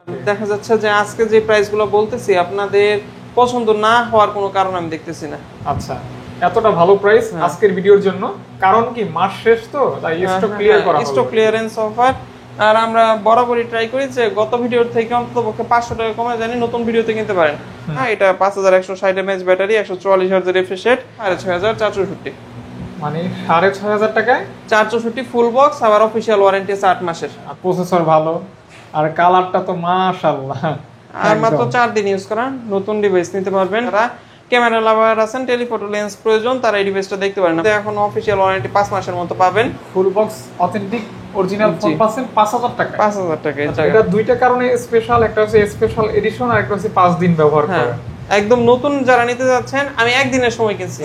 দেখা যাচ্ছে যে আজকে যে প্রাইসগুলো বলতেছি আপনাদের পছন্দ না হওয়ার কোনো কারণ আমি দেখতেছি না। আচ্ছা, এতটা ভালো প্রাইস আজকের ভিডিওর জন্য, কারণ কি মাস শেষ তো, তাই স্টক ক্লিয়ার করা হবে। Stock clearance offer. আর আমরা বরাবরই ট্রাই করি যে গত ভিডিওর থেকে অন্ততপক্ষে 500 টাকা কমে জানি নতুন ভিডিওতে কিনতে পারেন। হ্যাঁ, এটা 5160 mAh battery, 144 Hz refresh rate, 6460, মানে 6500 টাকায় 464 ফুল বক্স, আবার অফিশিয়াল ওয়ারেন্টি আছে 8 মাসের। আর প্রসেসর ভালো, আর কালারটা তো মাশাআল্লাহ। আর মাত্র 4 দিন ইউজ করা নতুন ডিভাইস নিতে পারবেন। যারা ক্যামেরা লাভার আছেন, টেলিফটো লেন্স প্রয়োজন, তারা এই ডিভাইসটা দেখতে পারেন। এখন অফিশিয়াল ওয়ারেন্টি 5 মাসের মতো পাবেন। Full box authentic original phone পাচ্ছেন 5000 টাকা। 5000 টাকা। এটা দুইটা কারণে স্পেশাল, একটা হচ্ছে স্পেশাল এডিশন আর একটা হচ্ছে 5 দিন ব্যবহার করা। একদম নতুন যারা নিতে যাচ্ছেন, আমি একদিনের সময় কিনছি,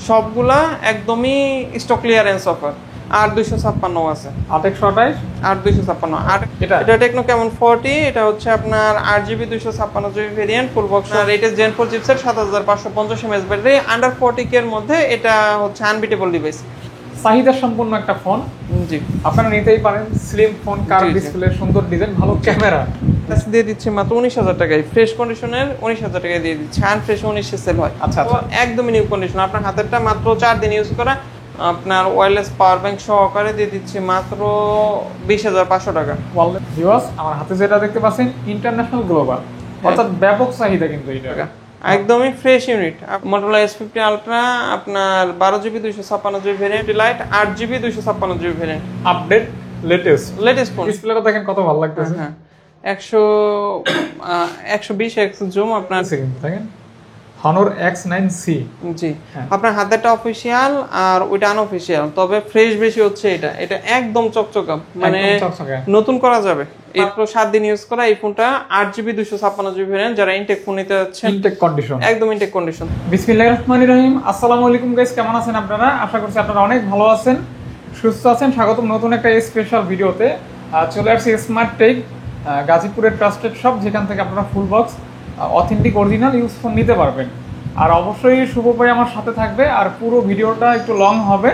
সবগুলা একদমই স্টক ক্লিয়ারেন্স অফার। আর 256 আছে, 828 আর 256। আর এটা টেকনো কেমন 40, এটা হচ্ছে আপনার 8GB 256GB variant, full box, আর এটা Gen 4 chipset, 7550 mAh battery, under 40K এর মধ্যে এটা হচ্ছে আনবিটেবল ডিভাইস। চাহিদা সম্পন্ন একটা ফোন, জি আপনারা নিতেই পারেন। স্লিম ফোন, কার্ভ ডিসপ্লে, সুন্দর ডিজাইন, ভালো ক্যামেরা দিয়ে দিচ্ছি মাত্র 19000 টাকায়। ফ্রেশ কন্ডিশনের 19000 টাকায় দিয়ে দিচ্ছি। আনফ্রেশ 1900 সেল হয়। আচ্ছা, একদমই নিউ কন্ডিশন। আপনার হাতেরটা মাত্র 4 দিন ইউজ করা, আপনার ওয়্যারলেস পাওয়ার ব্যাংক সহকারে দিয়ে দিচ্ছি মাত্র 20500 টাকা। ভিউয়ার্স, আমার হাতে যেটা দেখতে পাচ্ছেন ইন্টারন্যাশনাল গ্লোবাল, অর্থাৎ ব্যাপক চাহিদা কিন্তু এটা। একদমই fresh unit. Motorola S50 Ultra, আপনার 12GB 256GB variant, light 8GB 256GB variant, update latest phone. ডিসপ্লেটা দেখেন কত ভালো লাগতেছে। হ্যাঁ, 120x জুম আপনার। দেখেন Honor X9C। জি, আপনার হাতেরটা অফিশিয়াল আর ওইটা আনঅফিশিয়াল, তবে ফ্রেশ বেশি হচ্ছে এটা। এটা একদম চকচকা, মানে নতুন করা যাবে। এরপর 7 দিন ইউজ করা এই ফোনটা, 8GB 256GB ভেরিয়েন্ট। যারা ইনটেক ফোন নিতে যাচ্ছেন, ইনটেক কন্ডিশন, একদম ইনটেক কন্ডিশন। বিসমিল্লাহির রহমানির রহিম। আসসালামু আলাইকুম গাইস, কেমন আছেন আপনারা? আশা করছি আপনারা অনেক ভালো আছেন, সুস্থ আছেন। স্বাগতম নতুন একটা স্পেশাল ভিডিওতে। চলে আসছি স্মার্ট টেক, গাজীপুরের ট্রাস্টেড শপ, যেখান থেকে আপনারা full box authentic original use phone নিতে পারবেন। আর অবশ্যই শুভ ভাই আমার সাথে থাকবে, আর পুরো ভিডিওটা একটু লং হবে,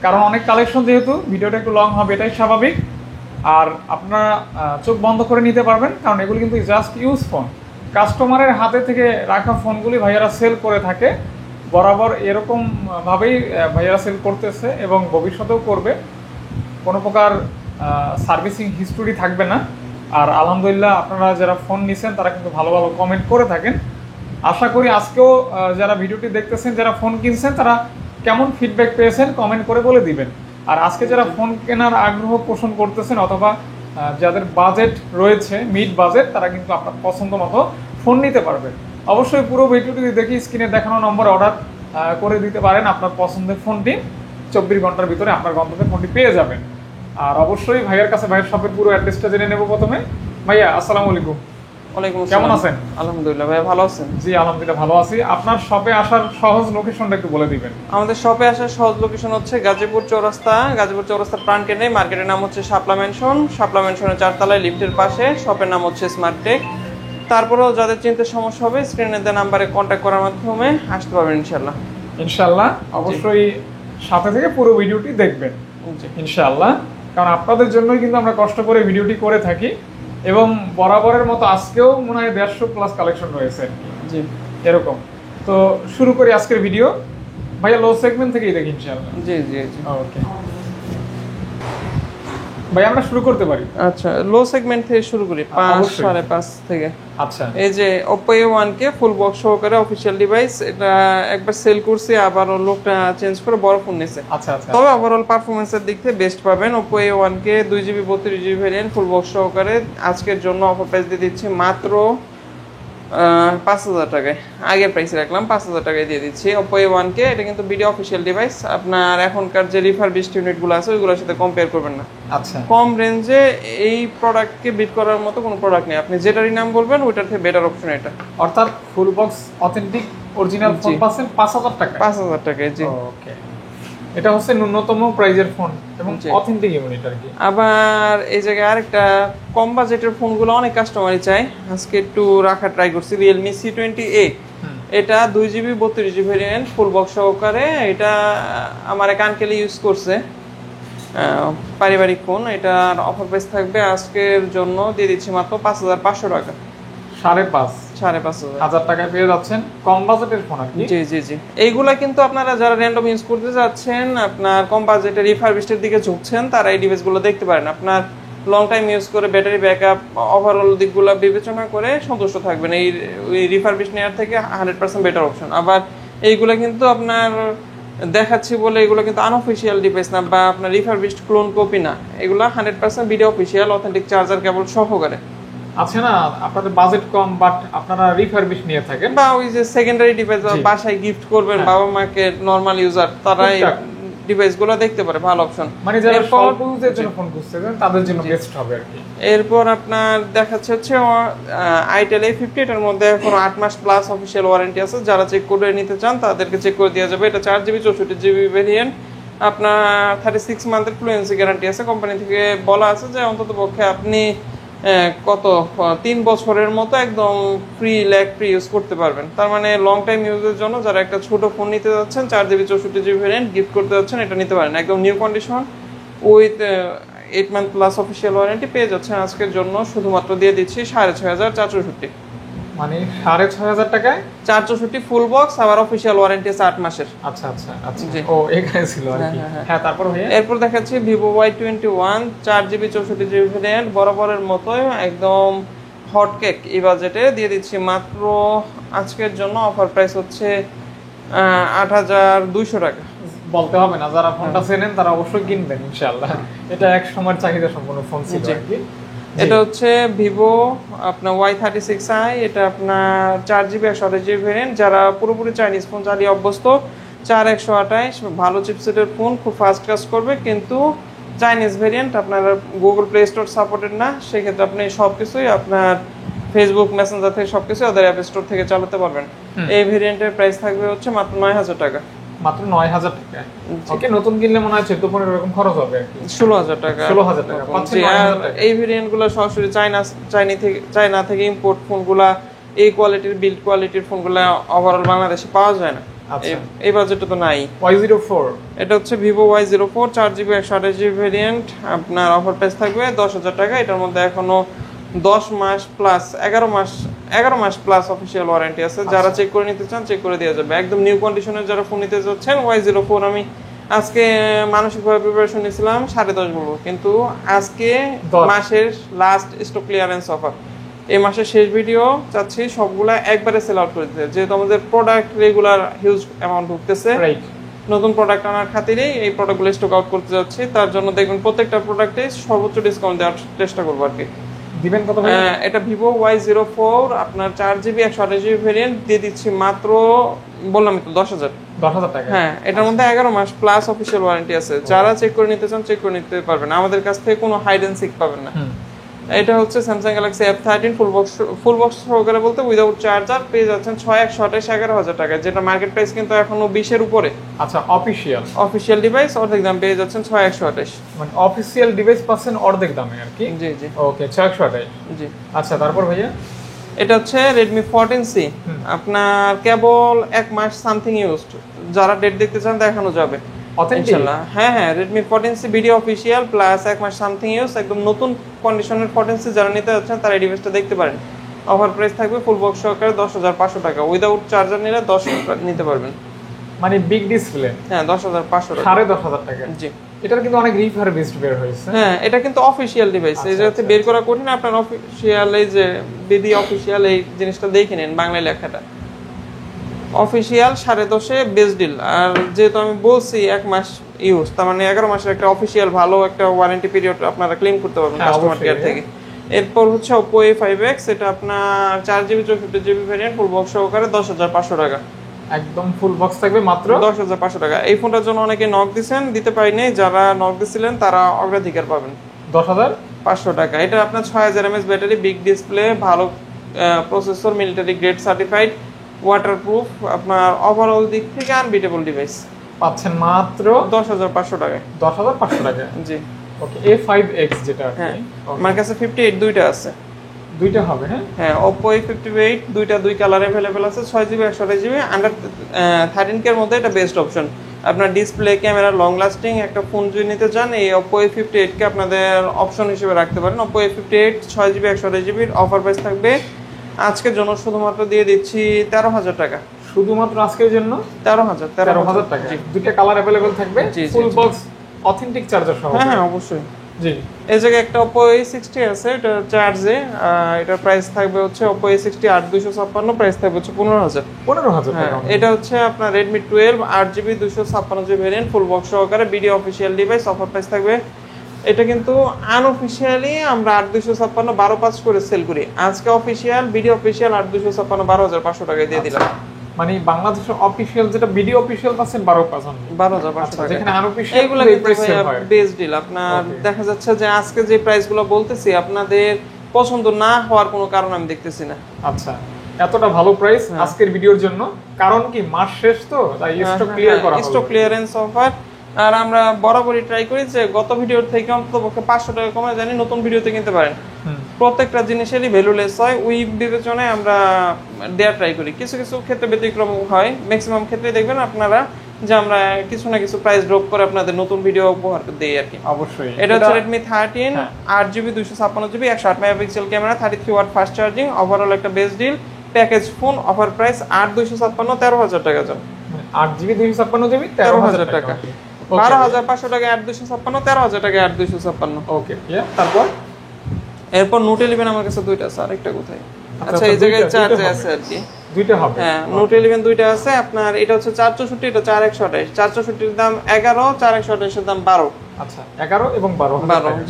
কারণ অনেক কালেকশন, যেহেতু ভিডিওটা একটু লং হবে, এটাই স্বাভাবিক। আর আপনারা চোখ বন্ধ করে নিতে পারবেন, কারণ এগুলো কিন্তু জাস্ট ইউজ ফোন। কাস্টমারের হাতে থেকে রাখা ফোনগুলি ভাইয়ারা সেল করে থাকে, বরাবর এরকমভাবেই ভাইয়ারা সেল করতেছে এবং ভবিষ্যতেও করবে। কোনো প্রকার সার্ভিসিং হিস্টোরি থাকবে না। আর আলহামদুলিল্লাহ, আপনারা যারা ফোন নিছেন তারা কিন্তু ভালো ভালো কমেন্ট করে থাকেন। আশা করি আজকেও যারা ভিডিওটি দেখতেছেন, যারা ফোন কিনছেন, তারা কেমন ফিডব্যাক পেয়েছেন কমেন্ট করে বলে দিবেন। আর আজকে যারা ফোন কেনার আগ্রহ পোষণ করতেছেন, অথবা যাদের বাজেট রয়েছে মিড বাজেট, তারা কিন্তু আপনার পছন্দ মতো ফোন নিতে পারবেন। অবশ্যই পুরো ভিডিওটি দেখি স্ক্রিনে দেখানো নম্বরে অর্ডার করে দিতে পারেন আপনার পছন্দের ফোনটি। 24 ঘন্টার ভিতরে আপনার গন্তব্যে ফোনটি পেয়ে যাবেন। আর অবশ্যই ভাইয়ের কাছে, ভাইয়ের শপের পুরো অ্যাড্রেসটা জেনে নেব প্রথমে। ভাইয়া আসসালামু আলাইকুম। ওয়ালাইকুম আসসালাম, কেমন আছেন? আলহামদুলিল্লাহ। ভাই ভালো আছেন? জি আলহামদুলিল্লাহ ভালো আছি। আপনার শপে আসার সহজ লোকেশনটা একটু বলে দিবেন। আমাদের শপে আসার সহজ লোকেশন হচ্ছে গাজীপুর চৌরাস্তার প্রাণ কেন্দ্রে। মার্কেটের নাম হচ্ছে শাপলা ম্যানশনের 4 তলায় লিফটের পাশে। শপের নাম হচ্ছে স্মার্ট টেক। তারপরেও যাদের চিনতে সমস্যা হবে, স্ক্রিনে দেওয়া নাম্বারে কন্ট্যাক্ট করার মাধ্যমে আসতে পারবেন ইনশাআল্লাহ। অবশ্যই সাথে থেকে পুরো ভিডিওটি দেখবেন ইনশাআল্লাহ, কারণ আপনাদের জন্যই কিন্তু আমরা কষ্ট করে ভিডিওটি করে থাকি। এবং বরাবরের মতো আজকেও মনে হয় 150+ কালেকশন রয়েছে। জি, এরকম। তো শুরু করি আজকের ভিডিও। ভাইয়া লো সেগমেন্ট থেকেই দেখি ইনশাআল্লাহ। জি জি জি, ওকে ভাই, আমরা শুরু করতে পারি। আচ্ছা, লো সেগমেন্ট থেকে শুরু করি, 5 5.5 থেকে। আচ্ছা, এই যে Oppo A1K ফুল বক্স সহকারে অফিশিয়াল ডিভাইস। এটা একবার সেল করছি, আবার লোকটা চেঞ্জ করে বড় ফোন নিছে। আচ্ছা আচ্ছা, তবে ওভারঅল পারফরম্যান্সের দিক থেকে বেস্ট পাবেন। Oppo A1K 2GB 32GB variant full box সহকারে আজকের জন্য অফার প্রাইস দিয়ে দিচ্ছি মাত্র 5000 টাকায়। আগে প্রাইস রাখলাম 5000 টাকায় দিয়ে দিচ্ছি Oppo A1K। এটা কিন্তু ভিডিও অফিশিয়াল ডিভাইস। আপনার এখনকার যে রিফারবিশড ইউনিটগুলো আছে ওইগুলোর সাথে কম্পেয়ার করবেন না। আচ্ছা, কম রেঞ্জে এই প্রোডাক্টকে বিট করার মতো কোনো প্রোডাক্ট নেই। আপনি যেটারই নাম বলবেন ওইটার থেকে বেটার অপশন এটা। অর্থাৎ full box authentic original phone পাচ্ছেন 5000 টাকা। 5000 টাকায়, জি। ওকে, এটা হচ্ছে ন্যূনতম প্রাইজের ফোন এবং অথেন্টিক ইউনিট আর কি। আবার এই জায়গায় আরেকটা কম বাজেটের ফোনগুলো অনেক কাস্টমারই চায়, আজকে একটু রাখা ট্রাই করছি। Realme C20A, এটা 2GB 32GB variant full box সহকারে। এটা আমার এক আঙ্কেল ইউজ করছে, পারিবারিক ফোন। এটার অফার প্রাইস থাকবে আজকের জন্য দিয়ে দিচ্ছি মাত্র 5500 টাকা। 5,500 টাকায় পেয়ে যাচ্ছেন কম বাজেটের ফোন আর কি। জি জি জি, এইগুলা কিন্তু আপনারা যারা র্যান্ডম ইউজ করতে যাচ্ছেন, আপনার কম বাজেটের রিফারবিশডের দিকে ঝুঁকছেন, তারা এই ডিভাইসগুলো দেখতে পারেন। আপনার লং টাইম ইউজ করে ব্যাটারি ব্যাকআপ ওভারঅল দিকগুলো বিবেচনা করে সন্তুষ্ট থাকবেন। এই রিফারবিশ নেওয়ার থেকে 100% বেটার অপশন। আবার এইগুলো কিন্তু আপনার দেখাচ্ছি বলে এগুলো কিন্তু আনঅফিসিয়াল ডিভাইস না, বা আপনার রিফারবিশড ক্লোন কপি না। এগুলো 100% video official authentic charger cable সহকারে। আছে না আপনাদের বাজেট কম বাট আপনারা রিফারবিশ নিয়ে থাকেন, বা ওই যে সেকেন্ডারি ডিভাইস বাসায় গিফট করবেন বাবা মাকে, নরমাল ইউজার, তারা এই ডিভাইসগুলো দেখতে পারে, ভালো অপশন। মানে যারা স্বল্প ইউজের জন্য ফোন খুঁজছেন তাদের জন্য বেস্ট হবে আর কি। এরপর আপনার দেখাচ্ছে হচ্ছে আইটেল A50, এটার মধ্যে এখন 8 মাস প্লাস অফিসিয়াল ওয়ারেন্টি আছে। যারা চেক করে নিতে চান তাদেরকে চেক করে দেওয়া যাবে। এটা 4GB 64GB ভেরিয়েন্ট, আপনার 36 মান্থের ফ্লুয়েন্সি গ্যারান্টি আছে। কোম্পানি থেকে বলা আছে যে অন্তত পক্ষে আপনি 3 বছরের মতো একদম ফ্রি ইউজ করতে পারবেন। তার মানে লং টাইম ইউজের জন্য যারা একটা ছোট ফোন নিতে যাচ্ছেন, 4GB 64GB ভেরিয়েন্ট গিফট করতে যাচ্ছেন, এটা নিতে পারেন। একদম new condition with 8 month plus official warranty পেয়ে যাচ্ছেন আজকের জন্য শুধুমাত্র দিয়ে দিচ্ছি 6,6400। মানে 6,500 টাকায় 464 ফুল বক্স, আবার অফিসিয়াল ওয়ারেন্টি আছে 8 মাসের। আচ্ছা আচ্ছা আচ্ছা, ও এখানে ছিল আর কি। হ্যাঁ, তারপর ভাইয়া এরপর দেখাচ্ছি Vivo Y21 4GB 64GB variant, বরাবরের মতোই একদম হট কেক এই বাজেটে দিয়ে দিচ্ছি মাত্র আজকের জন্য। অফার প্রাইস হচ্ছে 8,200 টাকা। বলতে হবে না, যারা ফোনটা চেনেন তারা অবশ্যই কিনবেন ইনশাআল্লাহ। এটা এক সময়ের চাহিদা সম্পন্ন ফোন ছিল আর কি। এটা হচ্ছে ভিভো আপনার Y36i, এটা আপনার 4GB 128GB ভেরিয়েন্ট। যারা পুরোপুরি চাইনিজ ফোন চালিয়ে অভ্যস্ত, 4128 ভালো চিপসেটের ফোন, খুব ফাস্ট কাজ করবে, কিন্তু চাইনিজ ভেরিয়েন্ট, আপনার গুগল প্লে স্টোর সাপোর্টেড না। সেক্ষেত্রে আপনি সব কিছুই আপনার ফেসবুক মেসেঞ্জার থেকে সবকিছু ওদের অ্যাপ স্টোর থেকে চালাতে পারবেন। এই ভেরিয়েন্টের প্রাইস থাকবে হচ্ছে মাত্র 9,000 টাকা। মাত্র 9,000 টাকা। ওকে, নতুন কিনলে মনে হয় 14-15 এরকম খরচ হবে আর কি। 16,000 টাকা। 16,000 টাকা পাচ্ছেন 9,000 টাকা। এই ভেরিয়েন্টগুলো সরাসরি চায়না থেকে ইম্পোর্ট ফোনগুলা, এই কোয়ালিটির বিল্ড কোয়ালিটির ফোনগুলা ওভারঅল বাংলাদেশে পাওয়া যায় না। এই বাজেটে তো নাই। Y04, এটা হচ্ছে Vivo Y04 4GB 128GB variant, আপনার অফার প্রাইস থাকবে 10,000 টাকা। এটার মধ্যে এখনো 10 মাস প্লাস 11 মাস প্লাস অফিসিয়াল ওয়ারেন্টি আছে। যারা চেক করে নিতে চান চেক করে দেওয়া যাবে। একদম নিউ কন্ডিশনের যারা ফোন নিতে যাচ্ছেন, Y04 আমি আজকে মানসিকভাবে প্রিপারেশন নিয়েছিলাম 10.5 বলবো, কিন্তু আজকে মাসের লাস্ট স্টক ক্লিয়ারেন্স অফার, এই মাসের শেষ ভিডিও চাচ্ছি সবগুলা একবারে সেল আউট করে দিতে, যেহেতু আমাদের প্রোডাক্ট রেগুলার হিউজ অ্যামাউন্ট ঢুকতেছে। নতুন প্রোডাক্ট আনার খাতিরেই এই প্রোডাক্টগুলো স্টক আউট করতে যাচ্ছি। তার জন্য দেখবেন প্রত্যেকটা প্রোডাক্টে সর্বোচ্চ ডিসকাউন্ট দেওয়ার চেষ্টা করবো আর কি। দিবেন কত ভাই? এটা Vivo Y04 আপনার 4GB 128GB ভেরিয়েন্ট দিয়ে দিচ্ছি মাত্র, বললাম তো 10,000 টাকা। হ্যাঁ, এটার মধ্যে 11 মাস প্লাস অফিসিয়াল ওয়ারেন্টি আছে। যারা চেক করে নিতে চান চেক করে নিতে পারবেন, আমাদের কাছ থেকে কোনো হাইড এন্ড সিক পাবেন না। এটা হচ্ছে Samsung Galaxy F13 ফুল বক্স সহকারে বলতে উইদাউট চার্জার পেয়ে যাচ্ছেন 6,128 11,000 টাকা, যেটা মার্কেট প্রাইস কিন্তু এখনো 20 এর উপরে। আচ্ছা, অফিশিয়াল ডিভাইস অর্ধেক দাম পেয়ে যাচ্ছেন 6,128। মানে অফিশিয়াল ডিভাইস পাচ্ছেন অর্ধেক দামে আর কি। জি জি, ওকে, 6,128। জি আচ্ছা, তারপর ভাইয়া এটা হচ্ছে Redmi 14C, আপনার কেবল 1 মাস সামথিং ইউজড। যারা ডেট দেখতে চান দেখানো যাবে ইনশাআল্লাহ। হ্যাঁ হ্যাঁ, Redmi 14C video official plus 1 মাস সামথিং ইউজ, একদম নতুন কন্ডিশনের 14C যারা নিতে যাচ্ছেন তারা এই ডিভাইসটা দেখতে পারেন। অফার প্রাইস থাকবে ফুল বক্স সহকারে 10,500 টাকা। উইদাউট চার্জার নিলে 10 নিতে পারবেন। মানে বিগ ডিসপ্লে। হ্যাঁ, 10,500 টাকা। 10,500 টাকা। জি, এটার কিন্তু অনেক রিফারবিশড বের হয়েছে। হ্যাঁ, এটা কিন্তু অফিশিয়াল ডিভাইস। এই যাতে বের করা কঠিন, আপনার অফিশিয়াল এই যে বিডি অফিশিয়াল এই জিনিসটা দেখে নেন, বাংলায় লেখাটা অফিশিয়াল 10.5 বেস্ট ডিল। আর যেহেতু আমি বলছি 1 মাস ইউজ, তার মানে 11 মাসের একটা অফিশিয়াল ভালো একটা ওয়ারেন্টি পিরিয়ড আপনারা ক্লেম করতে পারবেন কাস্টমার কেয়ার থেকে। এরপর হচ্ছে Oppo A5X, এটা আপনার 4GB 64GB variant full box সহকারে 10,500 টাকা। একদম ফুল বক্স থাকবে মাত্র 10,500 টাকা। এই ফোনটার জন্য অনেকে নক দিবেন, দিতে পারিনি। যারা নক দিছিলেন তারা অগ্রাধিকার পাবেন 10,500 টাকা। এটা আপনার 6000 mAh ব্যাটারি, বিগ ডিসপ্লে, ভালো processor, military grade certified, waterproof, আপনার ওভারঅল দিক থেকে আনবিটেবল ডিভাইস পাচ্ছেন মাত্র 10,500 টাকায়। 10,500 টাকা। জি, ওকে। A5X যেটা আছে, হ্যাঁ আমার কাছে 58 দুইটা আছে। দুইটা হবে? হ্যাঁ হ্যাঁ, Oppo A58 দুই কালার अवेलेबल আছে, 6GB 128GB। আন্ডার 13K এর মধ্যে এটা বেস্ট অপশন। আপনার ডিসপ্লে, ক্যামেরা, লং লাস্টিং একটা ফোন যদি নিতে চান, এই Oppo A58 কে আপনাদের অপশন হিসেবে রাখতে পারেন। Oppo A58 6GB 128GB offer price থাকবে আজকের জন্য শুধুমাত্র দিয়ে দিচ্ছি 13,000 টাকা। শুধুমাত্র আজকের জন্য 13,000 টাকা। দুইটা কালার अवेलेबल থাকবে, ফুল বক্স অথেন্টিক চার্জার সহ। হ্যাঁ অবশ্যই। জি, এই জায়গায় একটা Oppo A60 আছে, এটা চার্জে, এটার প্রাইস থাকবে হচ্ছে Oppo A60 8256, প্রাইস থাকবে হচ্ছে 15,000 টাকা। এটা হচ্ছে আপনার Redmi 12 8GB 256GB variant, full box সহকারে, video official device, offer price থাকবে। এটা কিন্তু আনঅফিশিয়ালি আমরা 8256 12/5 করে সেল করি, আজকে অফিশিয়াল ভিডিও অফিসিয়াল 8256 12,500 টাকায় দিয়ে দিলাম। মানে বাংলাদেশের অফিশিয়াল যেটা ভিডিও অফিশিয়াল পাচ্ছেন 12,500 টাকা, যেখানে আনঅফিশিয়াল এগুলো কিন্তু বেস ডিল। আপনার দেখা যাচ্ছে যে আজকে যে প্রাইসগুলো বলতেছি আপনাদের পছন্দ না হওয়ার কোনো কারণ আমি দেখতেছি না। আচ্ছা, এতটা ভালো প্রাইস আজকের ভিডিওর জন্য, কারণ কি মাস শেষ তো, তাই স্টক ক্লিয়ার করা হবে, স্টক ক্লিয়ারেন্স অফার। আর আমরা বরাবরই ট্রাই করি যে গত ভিডিওর থেকে অন্ততপক্ষে 500 টাকা কমে জানি নতুন ভিডিওতে কিনতে পারেন। প্রত্যেকটা জিনিসেরই ভ্যালুলেস হয়, ওই বিবেচনায় আমরা দেওয়ার ট্রাই করি। কিছু কিছু ক্ষেত্রে ব্যতিক্রম হয়, ম্যাক্সিমাম ক্ষেত্রে দেখবেন আপনারা যে আমরা কিছু না কিছু প্রাইস ড্রপ করে আপনাদের নতুন ভিডিও উপহার দেই আর কি। অবশ্যই। এটা হচ্ছে Redmi 13 8GB 256GB 108 megapixel camera, 33 watt fast charging, overall একটা best deal package phone, offer price 8256 13,000 টাকা জন্য। 8GB 256GB 13,000 টাকা, 12,500 টাকা 8256, 13,000 টাকা 8256। ওকে, তারপর এরপর Note 11 আমার কাছে দুইটা আছে, আরেকটা কোথায়? আচ্ছা, এই জায়গায় চার্জে আছে আর কি, দুইটা হবে। হ্যাঁ, Note 11 দুইটা আছে আপনার। এটা হচ্ছে 464, এটা 4128। 464 এর দাম 11, 4128 এর দাম 12। আচ্ছা, 11 এবং 12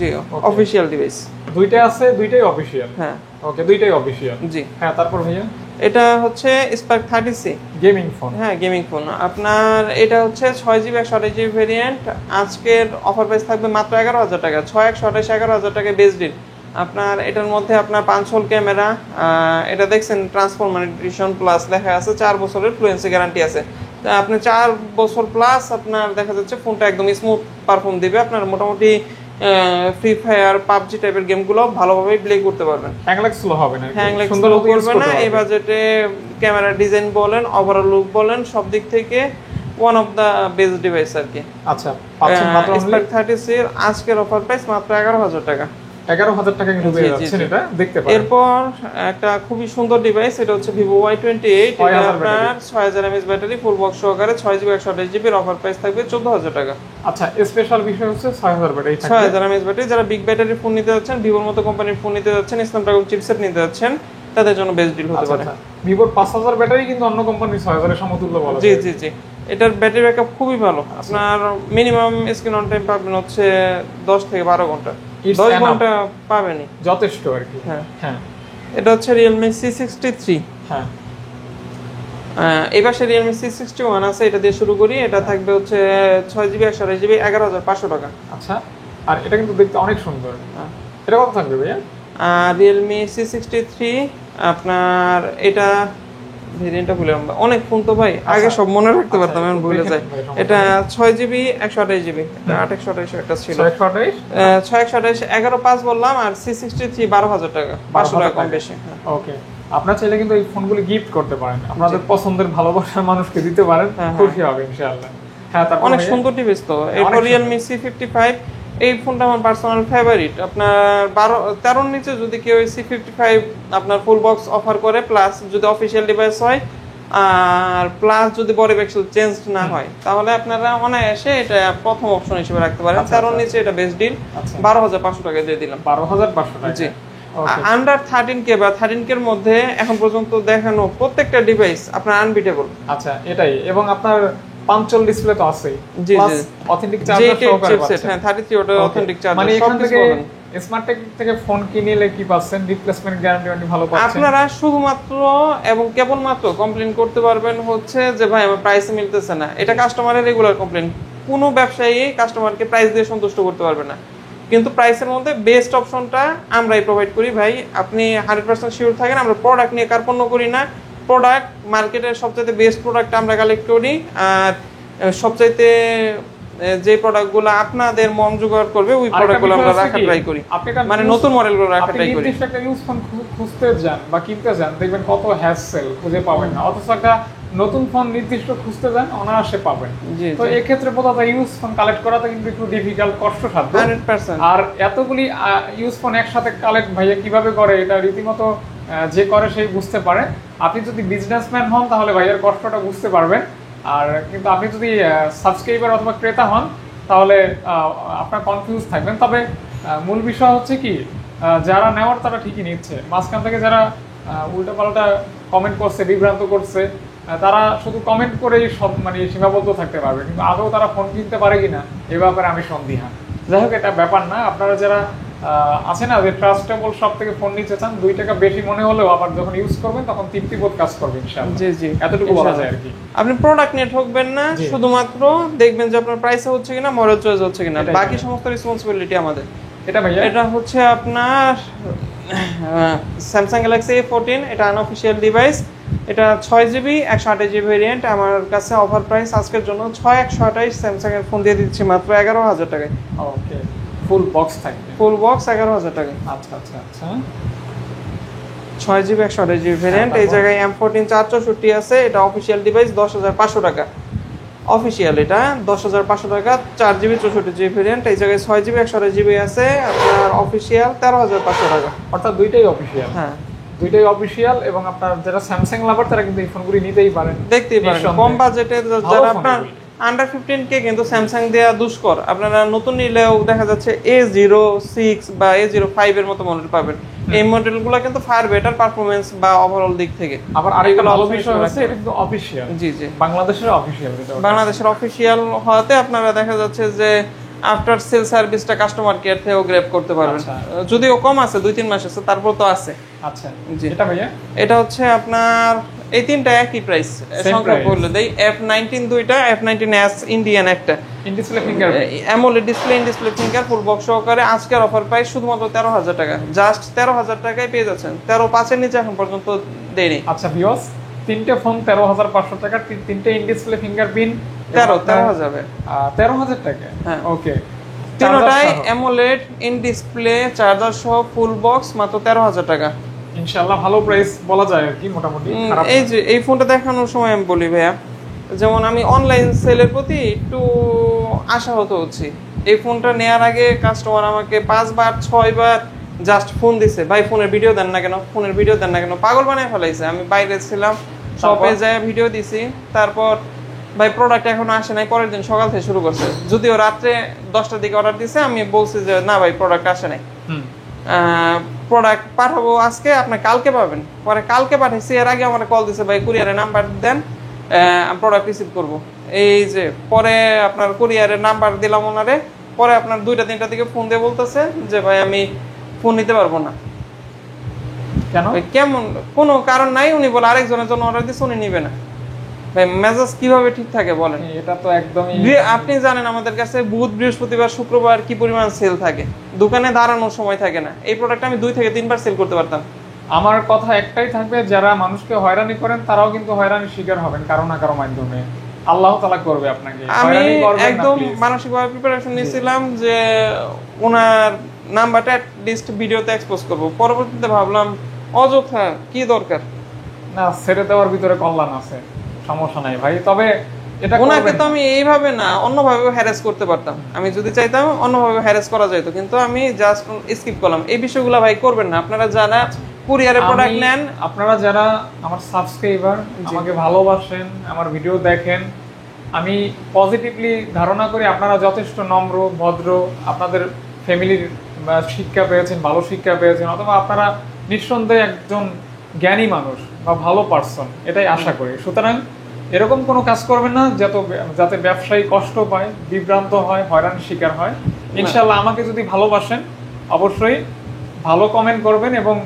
জি, অফিশিয়াল ডিভাইস দুইটা আছে, দুইটাই অফিশিয়াল। হ্যাঁ ওকে, দুইটাই অফিশিয়াল। জি হ্যাঁ, তারপর ভাইয়া এটা হচ্ছে Spark 30C গেমিং ফোন। হ্যাঁ, গেমিং ফোন আপনার। এটা হচ্ছে 6GB 128GB ভেরিয়েন্ট, আজকের অফার প্রাইস থাকবে মাত্র 11,000 টাকা। 6/128 11,000 টাকা বেস্ট ডিল। আপনার এটার মধ্যে আপনার 5 হোল ক্যামেরা, এটা দেখছেন ট্রান্সফরমার এডিশন প্লাস লেখা আছে, 4 বছরের ফ্লুয়েন্সি গ্যারান্টি আছে। তা আপনি 4 বছর প্লাস আপনার দেখা যাচ্ছে ফোনটা একদম স্মুথ পারফর্ম দিবে। আপনার মোটামুটি ফ্রি ফায়ার, পাবজি টাইপের গেমগুলো ভালোভাবে প্লে করতে পারবেন। হ্যাং ল্যাগ স্লো হবে না, হ্যাং ল্যাগ স্লো করবে না। এই বাজেটে ক্যামেরা ডিজাইন বলেন, ওভারঅল লুক বলেন, সব দিক থেকে one of the best device আর কি। আচ্ছা, পাচ্ছেন মাত্র Spark 30C এর আজকের অফার প্রাইস মাত্র 11,000 টাকা। 11,000 টাকা কিন্তু পেয়ে যাচ্ছেন, এটা দেখতে পারেন। এরপর একটা খুবই সুন্দর ডিভাইস, এটা হচ্ছে Vivo Y28। এটা আপনার 6000 mAh ব্যাটারি, ফুল বক্স সহকারে, 6GB 128GB এর অফার প্রাইস থাকবে 14,000 টাকা। আচ্ছা, স্পেশাল বিষয় হচ্ছে 6000 ব্যাটারি থাকবে। 6000 mAh ব্যাটারি, যারা বিগ ব্যাটারি ফোন নিতে যাচ্ছেন, ভিভোর মতো কোম্পানির ফোন নিতে যাচ্ছেন, স্ন্যাপড্রাগন চিপসেট নিতে যাচ্ছেন, তাদের জন্য বেস্ট ডিল হতে পারে। ভিভোর 5000 ব্যাটারি কিন্তু অন্য কোম্পানির 6000 এর সমতুল্য বলা যায়। জি জি জি, এটার ব্যাটারি ব্যাকআপ খুবই ভালো। আপনার মিনিমাম স্ক্রিন অন টাইম পাবেন হচ্ছে 10 থেকে 12 ঘন্টা, 10 ঘন্টা পাবেনই, যথেষ্ট আর কি। হ্যাঁ হ্যাঁ, এটা হচ্ছে Realme C63। হ্যাঁ, এই পাশে Realme C61 আছে, এটা দিয়ে শুরু করি। এটা থাকবে হচ্ছে 6GB 128GB 11,500 টাকা। আচ্ছা, আর এটা কিন্তু দেখতে অনেক সুন্দর। এটা কত থাকবে ভাইয়া? Realme C63 আপনার এটা ভেরিয়েন্টটা ভুলে আমরা অনেক ফোন তো ভাই, আগে সব মনে রাখতে পারতাম, আমি ভুলে যাই। এটা 6GB 128GB, এটা 8/128 একটা ছিল। 6/128 11,500 বললাম, আর C63 12,000 টাকা, 500 টাকা কম বেশি। ওকে, আপনারা চাইলে কিন্তু এই ফোনগুলো গিফট করতে পারেন, আপনাদের পছন্দের ভালোবাসার মানুষকে দিতে পারেন, খুশি হবে ইনশাআল্লাহ। হ্যাঁ, তারপর অনেক সুন্দর ডিভাইস তো। এরপর Realme C55, এই ফোনটা আমার পার্সোনাল ফেভারিট। আপনার 13 নিচে যদি কেউ C55 আপনার ফুল বক্স অফার করে, প্লাস যদি অফিশিয়াল ডিভাইস হয়, আর প্লাস যদি বডি পিক্সেল চেঞ্জ না হয়, তাহলে আপনারা অনায়াসে এটা প্রথম অপশন হিসেবে রাখতে পারেন। 13 নিচে এটা বেস্ট ডিল, 12,500 টাকা দিয়ে দিলাম। 12,500 টাকা, জি। আন্ডার 13K বা 13K এর মধ্যে এখন পর্যন্ত দেখানো প্রত্যেকটা ডিভাইস আপনার আনবিটেবল। আচ্ছা, এটাই। এবং আপনার পাঞ্চল ডিসপ্লে তো আছেই, জি জি, অথেন্টিক চার্জার সহকারে পাচ্ছেন। হ্যাঁ, 33 ওটা অথেন্টিক চার্জার। মানে এখান থেকে স্মার্টটেক থেকে ফোন কিনলে কি পাচ্ছেন? রিপ্লেসমেন্ট গ্যারান্টি ভালো পাচ্ছেন। আপনারা শুধুমাত্র এবং কেবলমাত্র কমপ্লেইন করতে পারবেন হচ্ছে যে ভাই আমার প্রাইস মিলতেছে না। এটা কাস্টমারের রেগুলার কমপ্লেইন। কোনো ব্যবসায়ী কাস্টমারকে প্রাইস দিয়ে সন্তুষ্ট করতে পারবে না, কিন্তু প্রাইসের মধ্যে বেস্ট অপশনটা আমরাই প্রোভাইড করি ভাই। আপনি 100% শিওর থাকেন, আমরা প্রোডাক্ট নিয়ে কার্পণ্য করি না। প্রোডাক্ট মার্কেটের সবচেয়ে বেস্ট প্রোডাক্ট আমরা কালেক্ট করি, আর সবচাইতে যে প্রোডাক্টগুলো আপনাদের মন জোগাড় করবে ওই প্রোডাক্টগুলো আমরা রাখার ট্রাই করি, মানে নতুন মডেলগুলো রাখার ট্রাই করি। আপনি একটা ইউজ ফোন খুঁজতে যান বা কিনতে যান, দেখবেন কত হ্যাসেল, খুঁজে পাবেন না। অথচ একটা নতুন ফোন নির্দিষ্ট খুঁজতে যান অনায়াসে পাবেন। জি, তো এই ক্ষেত্রে প্রধানত ইউজ ফোন কালেক্ট করাটা কিন্তু একটু ডিফিকাল্ট, কষ্টসাধ্য। 100%। আর এতগুলি ইউজ ফোন একসাথে কালেক্ট ভাইয়া কিভাবে করে, এটা রীতিমতো যে করে সেই বুঝতে পারে। আপনি যদি বিজনেসম্যান হন তাহলে ভাইয়ার কষ্টটা বুঝতে পারবেন। আর কিন্তু আপনি যদি সাবস্ক্রাইবার অথবা ক্রেতা হন তাহলে আপনার কনফিউজ থাকবেন। তবে মূল বিষয় হচ্ছে কি, যারা নেওয়ার তারা ঠিকই নিচ্ছে, মাঝখান থেকে যারা উল্টোপাল্টা কমেন্ট করছে, বিভ্রান্ত করছে, তারা শুধু কমেন্ট করেই সব মানে সীমাবদ্ধ থাকতে পারবে, কিন্তু আদৌ তারা ফোন কিনতে পারে কিনা এ ব্যাপারে আমি সন্দিহান। যাই হোক, এটা ব্যাপার না। আপনারা যারা আছে না যে ট্রাস্টেবল শপ থেকে ফোন নিতে চান, 2 টাকা বেশি মনে হলেও আবার যখন ইউজ করবেন তখন তৃপ্তিবোধ কাজ করবে ইনশাআল্লাহ। জি জি, এতটুকু বলা যায় আর কি। আপনি প্রোডাক্ট নিয়ে ঠকবেন না, শুধুমাত্র দেখবেন যে আপনার প্রাইসে হচ্ছে কিনা, মডেল চয়েস হচ্ছে কিনা, বাকি সমস্ত রেসপন্সিবিলিটি আমাদের। এটা ভাইয়া, এটা হচ্ছে আপনার স্যামসাং গ্যালাক্সি A14, এটা আনঅফিশিয়াল ডিভাইস। এটা 6GB 128GB ভেরিয়েন্ট। আমার কাছে অফার প্রাইস আজকের জন্য 6128 স্যামসাং এর ফোন দিয়ে দিচ্ছি মাত্র 11000 টাকায়। ওকে, ফুল বক্স থাকবে, ফুল বক্স 11000 টাকায়। আচ্ছা আচ্ছা আচ্ছা। 6GB 128GB variant. এই জায়গায় M14 464 আছে, এটা অফিশিয়াল ডিভাইস 10500 টাকা। অফিশিয়াল এটা 10500 টাকা, 4GB 64GB ভেরিয়েন্ট। এই জায়গায় 6GB 128GB আছে, আপনার অফিশিয়াল 13500 টাকা। অর্থাৎ দুইটাই অফিশিয়াল। হ্যাঁ, দুইটাই অফিশিয়াল। এবং আপনার যারা স্যামসাং লাভার তারা কিন্তু এই ফোনগুলি নিতেই পারেন, দেখতেই পারেন। কম বাজেটে যারা আপনার আন্ডার 15K কিন্তু স্যামসাং দেয়া দুষ্কর। আপনারা নতুন নিলেও দেখা যাচ্ছে A06 বা A05 এর মতো মডেল পাবেন। এই মডেলগুলো কিন্তু ফার বেটার পারফরম্যান্স বা ওভারঅল দিক থেকে। আবার আরেকটা ভালো বিষয় হচ্ছে এটা কিন্তু অফিশিয়াল। জি জি, বাংলাদেশের অফিশিয়াল। বাংলাদেশের অফিশিয়াল হওয়াতে আপনারা দেখা যাচ্ছে যে আফটার সেল সার্ভিসটা কাস্টমার কেয়ার থেকেও গ্র্যাব করতে পারবেন। যদিও কম আছে, 2-3 মাস আছে, তারপর তো আছে। আচ্ছা, এটা ভাইয়া, এটা হচ্ছে আপনার এই তিনটা একই প্রাইস। সংখ্যা বলে দেই, F19 দুইটা, F19s ইন্ডিয়ান একটা, in display finger, AMOLED display, in display finger, full box সহকারে। আজকের অফার প্রাইস শুধুমাত্র 13000 টাকা, জাস্ট 13000 টাকায় পেয়ে যাচ্ছেন। 13.5 এর নিচে এখন পর্যন্ত দেয়নি। আচ্ছা ভিউয়ার্স, তিনটে ফোন 13500 টাকা, তিনটে ইন ডিসপ্লে ফিঙ্গারপ্রিন্ট 13000 টাকা। হ্যাঁ, ওকে। তিনটাই অ্যামোলেড ইন ডিসপ্লে, চার্জার সহ ফুল বক্স, মাত্র 13000 টাকা। ইনশাআল্লাহ ভালো প্রাইস বলা যায় আর কি, মোটামুটি খারাপ। এই যে এই ফোনটা দেখানোর সময় আমি বলি ভাইয়া, যেমন আমি অনলাইন সেলের প্রতি একটু আশাহত হচ্ছি। এই ফোনটা নেওয়ার আগে কাস্টমার আমাকে 5 বার 6 বার জাস্ট ফোন দিছে, ভাই ফোনের ভিডিও দেন না কেন, ফোনের ভিডিও দেন না কেন, পাগল বানিয়ে ফেলাইছে। আমি বাইরে ছিলাম, শপে যায় ভিডিও দিছি, তারপর ভাই প্রোডাক্ট এখনো আসে নাই, পরের দিন সকাল থেকে শুরু করছে। যদিও রাত্রে 10টার দিকে অর্ডার দিছে, আমি বলছি যে না ভাই প্রোডাক্ট আসে নাই, প্রোডাক্ট পাঠাবো আজকে, আপনি কালকে পাবেন। পরে কালকে পাঠাইছি, এর আগে আমার কল দিছে, ভাই কুরিয়ারের নাম্বার দেন, প্রোডাক্ট রিসিভ করব। এই যে পরে আপনার কুরিয়ারের নাম্বার দিলাম ওনারে, পরে আপনার 2টা-3টা দিকে ফোন দিয়ে বলতেছে যে ভাই আমি ফোন নিতে পারবো না। কেন? কেমন, কোনো কারণ নাই, উনি বলে আরেকজনের জন্য অর্ডার দিচ্ছে, উনি নিবে না। ভাই মেজাজ কিভাবে ঠিক থাকে বলেন? এটা তো একদমই, আপনি জানেন আমাদের কাছে বুধ, বৃহস্পতিবার, শুক্রবার কি পরিমাণ সেল থাকে, দোকানে দাঁড়ানোর সময় থাকে না। এই প্রোডাক্ট আমি 2 থেকে 3 বার সেল করতে পারতাম। আমার কথা একটাই থাকবে, যারা মানুষকে হয়রানি করেন তারাও কিন্তু হয়রানির শিকার হবেন কারো না কারো মাধ্যমে। আল্লাহ তাআলা করবে আপনাকে। আমি একদম মানসিকভাবে প্রিপারেশন নিয়েছিলাম যে ওনার নাম্বারটা অ্যাট লিস্ট ভিডিওতে এক্সপোজ করব। পরবর্তীতে ভাবলাম অযথা কি দরকার, না ছেড়ে দেওয়ার ভিতরে কল্যাণ আছে, সমস্যা নাই ভাই। তবে এটা ওনাকে তো আমি এইভাবে না অন্যভাবে হ্যারাস করতে পারতাম, আমি যদি চাইতাম অন্যভাবে হ্যারাস করা যেত, কিন্তু আমি জাস্ট স্কিপ করলাম। এই বিষয়গুলো ভাই করবেন না আপনারা যারা কুরিয়ারে প্রোডাক্ট নেন। আপনারা যারা আমার সাবস্ক্রাইবার, আমাকে ভালোবাসেন, আমার ভিডিও দেখেন, আমি পজিটিভলি ধারণা করি আপনারা যথেষ্ট নম্র, ভদ্র, আপনাদের ফ্যামিলির শিক্ষা পেয়েছেন, ভালো শিক্ষা পেয়েছেন, অথবা আপনারা নিঃসন্দেহে একজন জ্ঞানী মানুষ বা ভালো পার্সন, এটাই আশা করি। সুতরাং এরকম কোনো কাজ করবেন না যাতে ব্যবসায়ী কষ্ট পায়, বিভ্রান্ত হয়, হয়রানির শিকার হয়। ইনশাআল্লাহ আমাকে যদি ভালোবাসেন অবশ্যই ভালো কমেন্ট করবেন, এবং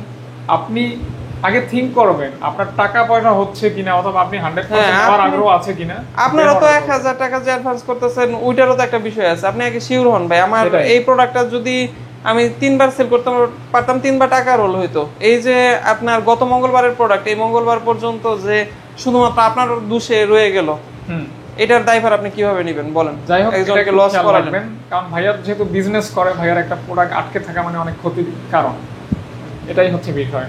আপনি আগে থিঙ্ক করবেন আপনার টাকা পয়সা হচ্ছে কিনা, অথবা আপনি 100% পাওয়ার আগ্রহ আছে কিনা। আপনারা তো 1000 টাকা যে অ্যাডভান্স করতেছেন, ওইটারও তো একটা বিষয় আছে। আপনি আগে শিওর হন ভাই আমার এই প্রোডাক্টটা যদি আমি 3 বার সেল করতে পারতাম, 3 বার টাকা রোল হইতো। এই যে আপনার গত মঙ্গলবারের প্রোডাক্ট, এই মঙ্গলবার পর্যন্ত যে শুধুমাত্র আপনার দোষে রয়ে গেল, এটার দায়ভার আপনি কিভাবে নেবেন বলেন? যাই হোক, একজনকে লস করাবেন, কারণ ভাইয়ার যেহেতু বিজনেস করে, ভাইয়ার একটা প্রোডাক্ট আটকে থাকা মানে অনেক ক্ষতির কারণ, এটাই হচ্ছে বিষয়।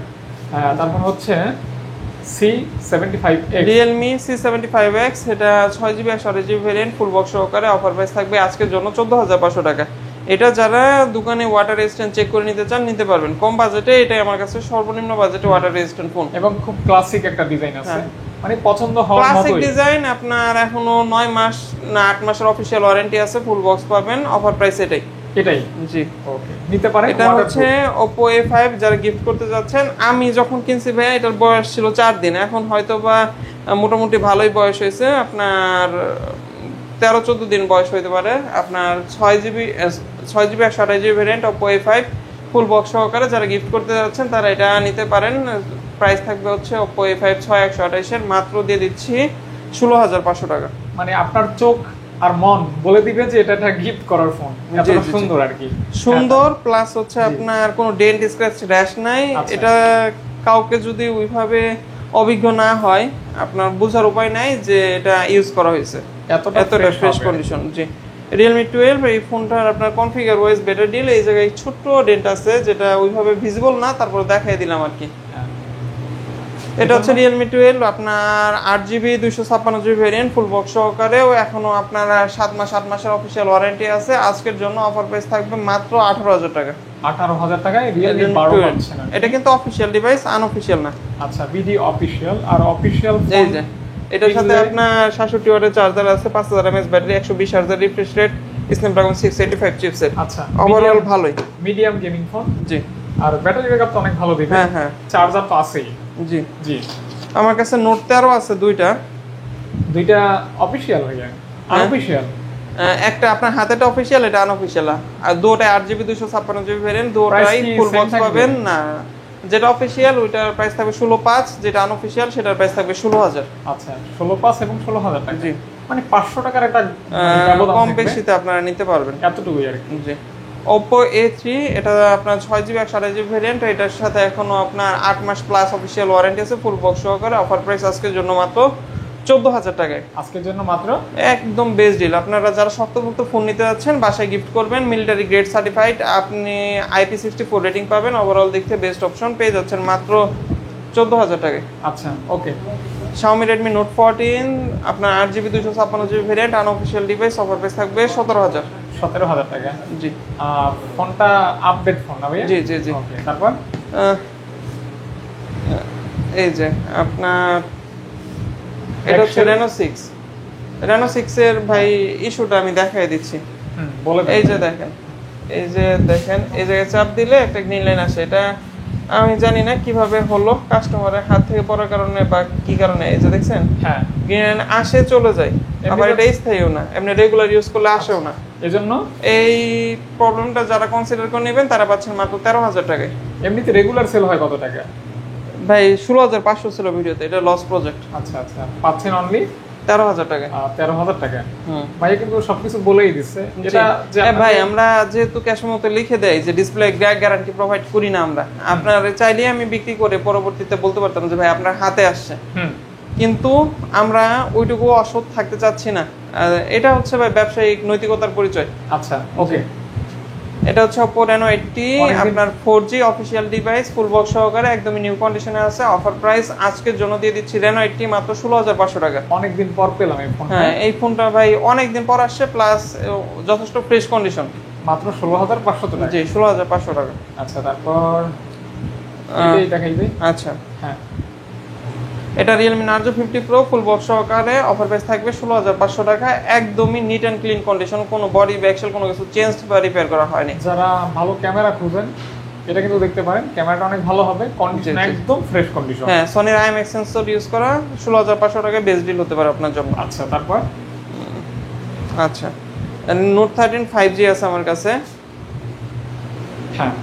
তারপর হচ্ছে C75X, Realme C75X, এটা 6GB 128GB variant, full box সহকারে। অফার প্রাইস থাকবে আজকের জন্য 14,500 টাকা। এটা যারা দোকানে ওয়াটার রেজিস্ট্যান্ট চেক করে নিতে চান নিতে পারবেন কম বাজেটে। এটাই আমার কাছে সর্বনিম্ন বাজেটে ওয়াটার রেজিস্ট্যান্ট ফোন, এবং খুব ক্লাসিক একটা ডিজাইন আছে, মানে পছন্দ হওয়ার ক্লাসিক মতোই। ডিজাইন। আপনার এখনো 9 মাস না 8 মাসের অফিশিয়াল ওয়ারেন্টি আছে, ফুল বক্স পাবেন। অফার প্রাইস এটাই। জি, ওকে, নিতে পারেন। এটা হচ্ছে Oppo A5 যারা গিফট করতে যাচ্ছেন। আমি যখন কিনছি ভাই এটার বয়স ছিল 4 দিন, এখন হয়তো বা মোটামুটি ভালোই বয়স হয়েছে, আপনার 13-14 দিন বয়স হইতে পারে। আপনার 6GB 128GB variant Oppo A5 ফুল বক্স সহকারে যারা গিফট করতে যাচ্ছেন তারা এটা নিতে পারেন। প্রাইস থাকবে হচ্ছে Oppo A5 6128 এর মাত্র দিয়ে দিচ্ছি 16,500 টাকা। মানে আপনার চোখ আর মন বলে দিবে যে এটা একটা গিফট করার ফোন, এতটা সুন্দর আর কি। সুন্দর প্লাস হচ্ছে আপনার কোনো ডেন্ট স্ক্র্যাচ র্যাশ নাই। এটা কাউকে যদি ওইভাবে অভিজ্ঞ না হয় আপনার বোঝার উপায় নাই যে এটা ইউজ করা হয়েছে, এতটা ফ্রেশ কন্ডিশন। জি, Realme 12 এই ফোনটার আপনার কনফিগার ওয়াইজ বেটার ডিল। এই জায়গায় ছোট্ট ডেন্ট আছে যেটা ওইভাবে ভিজিবল না, তারপর দেখাই দিলাম আর কি। এটা হচ্ছে Realme 12 আপনার 8GB 256GB variant, full box সহকারেও এখনো আপনার 7 মাস 8 মাসের অফিশিয়াল ওয়ারেন্টি আছে। আজকের জন্য অফার প্রাইস থাকবে মাত্র 18,000 টাকা। 18,000 টাকায় Realme 12 পাচ্ছেন। এটা কিন্তু অফিশিয়াল ডিভাইস, আনঅফিশিয়াল না। আচ্ছা, BD অফিশিয়াল আর অফিশিয়াল। এই যে এটার সাথে আপনার 67 ওয়াটের চার্জার আছে, 5000 mAh battery, 120 Hz refresh rate, Snapdragon 685 chipset. আচ্ছা, ওভারঅল ভালোই, মিডিয়াম গেমিং ফোন। জি, আর ব্যাটারি ব্যাকআপ তো অনেক ভালো দিবে। হ্যাঁ হ্যাঁ, চার্জার তো আছেই। জি জি, আমার কাছে নোট 13 আছে দুইটা অফিশিয়াল হয়ে যায়, আনঅফিশিয়াল। একটা আপনার হাতেটা অফিশিয়াল, এটা আনঅফিশিয়াল। আর দুটোই 8GB 256GB ভেরিয়েন্ট, দুটোই ফুল বক্স পাবেন না। যেটা অফিশিয়াল ওইটার প্রাইস থাকবে 16,500, যেটা আনঅফিশিয়াল সেটার প্রাইস থাকবে 16,000। আচ্ছা, 16,500 এবং 16,000 টাকা। জি, মানে 500 টাকার একটা কম বেশিতে আপনারা নিতে পারবেন, এতটুকুই আর কি। জি। Oppo A3 এটা আপনার 6GB 128GB ভেরিয়েন্ট, এটার সাথে এখনো আপনার 8 মাস প্লাস অফিশিয়াল ওয়ারেন্টি আছে, ফুল বক্স সহকারে। অফার প্রাইস আজকের জন্য মাত্র 14,000 টাকায়। আজকের জন্য মাত্র একদম বেস্ট ডিল। আপনারা যারা শক্তপোক্ত ফোন নিতে যাচ্ছেন বাসায় গিফট করবেন, মিলিটারি গ্রেড সার্টিফাইড, আপনি IP64 রেটিং পাবেন। ওভারঅল দিক থেকে বেস্ট অপশন পেয়ে যাচ্ছেন মাত্র 14,000 টাকায়। আচ্ছা, ওকে। Xiaomi Redmi Note 14 আপনার 8GB 256GB variant, unofficial device, offer price থাকবে 17,000। 17,000 টাকা। জি, ফোনটা আপডেট ফোন না ভাইয়া? জি জি জি। ওকে, তারপর এই যে আপনার এটা হচ্ছে Reno 6 এর ভাই ইস্যুটা আমি দেখাই দিচ্ছি। বলে এই যে দেখেন, এই জায়গায় চাপ দিলে একটা গ্রিন লাইন আসে। এটা আমি জানি না কিভাবে হলো, কাস্টমারের হাত থেকে পড়ার কারণে বা কি কারণে। এই যে দেখছেন, হ্যাঁ, গ্রিন লাইন আসে চলে যায়, আবার এটা স্থায়ীও না, এমনি রেগুলার ইউজ করলে আসেও না। এজন্য এই প্রবলেমটা যারা কনসিডার করে নেবেন তারা পাচ্ছেন মাত্র 13,000 টাকায়। এমনিতে রেগুলার সেল হয় কত টাকা? ভাই 16,500 ছিল ভিডিওতে, এটা লস প্রজেক্ট। আচ্ছা আচ্ছা, পাচ্ছেন অনলি 13,000 টাকা। 13,000 টাকা। ভাই কিন্তু সবকিছু বলেই দিচ্ছে। এটা যে ভাই আমরা যেহেতু ক্যাশের মতো লিখে দেয় যে ডিসপ্লে গ্যারান্টি প্রোভাইড করি না আমরা, আপনার চাইলে আমি বিক্রি করে পরবর্তীতে বলতে পারতাম যে ভাই আপনার হাতে আসছে, কিন্তু আমরা ওইটুকু অসৎ থাকতে চাচ্ছি না। এটা হচ্ছে ভাই ব্যবসায়িক নৈতিকতার পরিচয়। আচ্ছা, ওকে। এটা হচ্ছে Oppo Reno 80 আপনার 4G অফিশিয়াল ডিভাইস, ফুল বক্স সহকারে, একদমই নিউ কন্ডিশনে আছে। অফার প্রাইস আজকের জন্য দিয়ে দিচ্ছি Reno 80 মাত্র 16,500 টাকা। অনেকদিন পর পেলাম এই ফোনটা। হ্যাঁ, এই ফোনটা ভাই অনেকদিন পর আসছে, প্লাস যথেষ্ট ফ্রেশ কন্ডিশন। মাত্র 16,500 টাকা। জি, 16,500 টাকা। আচ্ছা, তারপর এটাই দেখাইবে। আচ্ছা, হ্যাঁ, এটা Realme Narzo 50 Pro ফুল বক্স সহকারে, অফার প্রাইস থাকবে 16,500 টাকা। একদমই নিট অ্যান্ড ক্লিন কন্ডিশন, কোনো বডি ব্যাকসেল কোনো কিছু চেঞ্জ বা রিপেয়ার করা হয়নি। যারা ভালো ক্যামেরা খুঁজেন এটা কিন্তু দেখতে পারেন, ক্যামেরাটা অনেক ভালো হবে, কন্ডিশন একদম ফ্রেশ কন্ডিশন। হ্যাঁ, Sonyর IMX সেন্সর ইউজ করা, 16,500 টাকা বেস্ট ডিল হতে পারে আপনার জন্য। আচ্ছা, তারপর আচ্ছা, Note 13 5G আছে আমার কাছে। হ্যাঁ,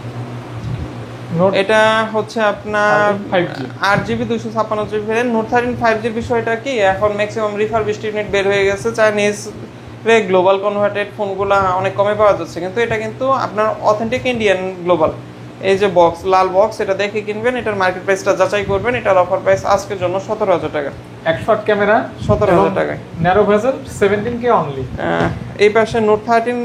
এটা হচ্ছে আপনার 5G 8GB 256GB variant. Note 13 5G এর বিষয়টা কি, এখন ম্যাক্সিমাম রিফারবিশড ইউনিট বের হয়ে গেছে, চাইনিজ গ্লোবাল কনভার্টেড ফোনগুলো অনেক কমে পাওয়া যাচ্ছে, কিন্তু এটা কিন্তু আপনার অথেন্টিক ইন্ডিয়ান গ্লোবাল। এই যে বক্স, লাল বক্স, এটা দেখে কিনবেন, এটার মার্কেট প্রাইসটা যাচাই করবেন। এটার অফার প্রাইস আজকের জন্য 17,000 টাকা। 100 ক্যামেরা 17,000 টাকায়, ন্যারো ভেজেল 17K অনলি। এই পাশে Note 13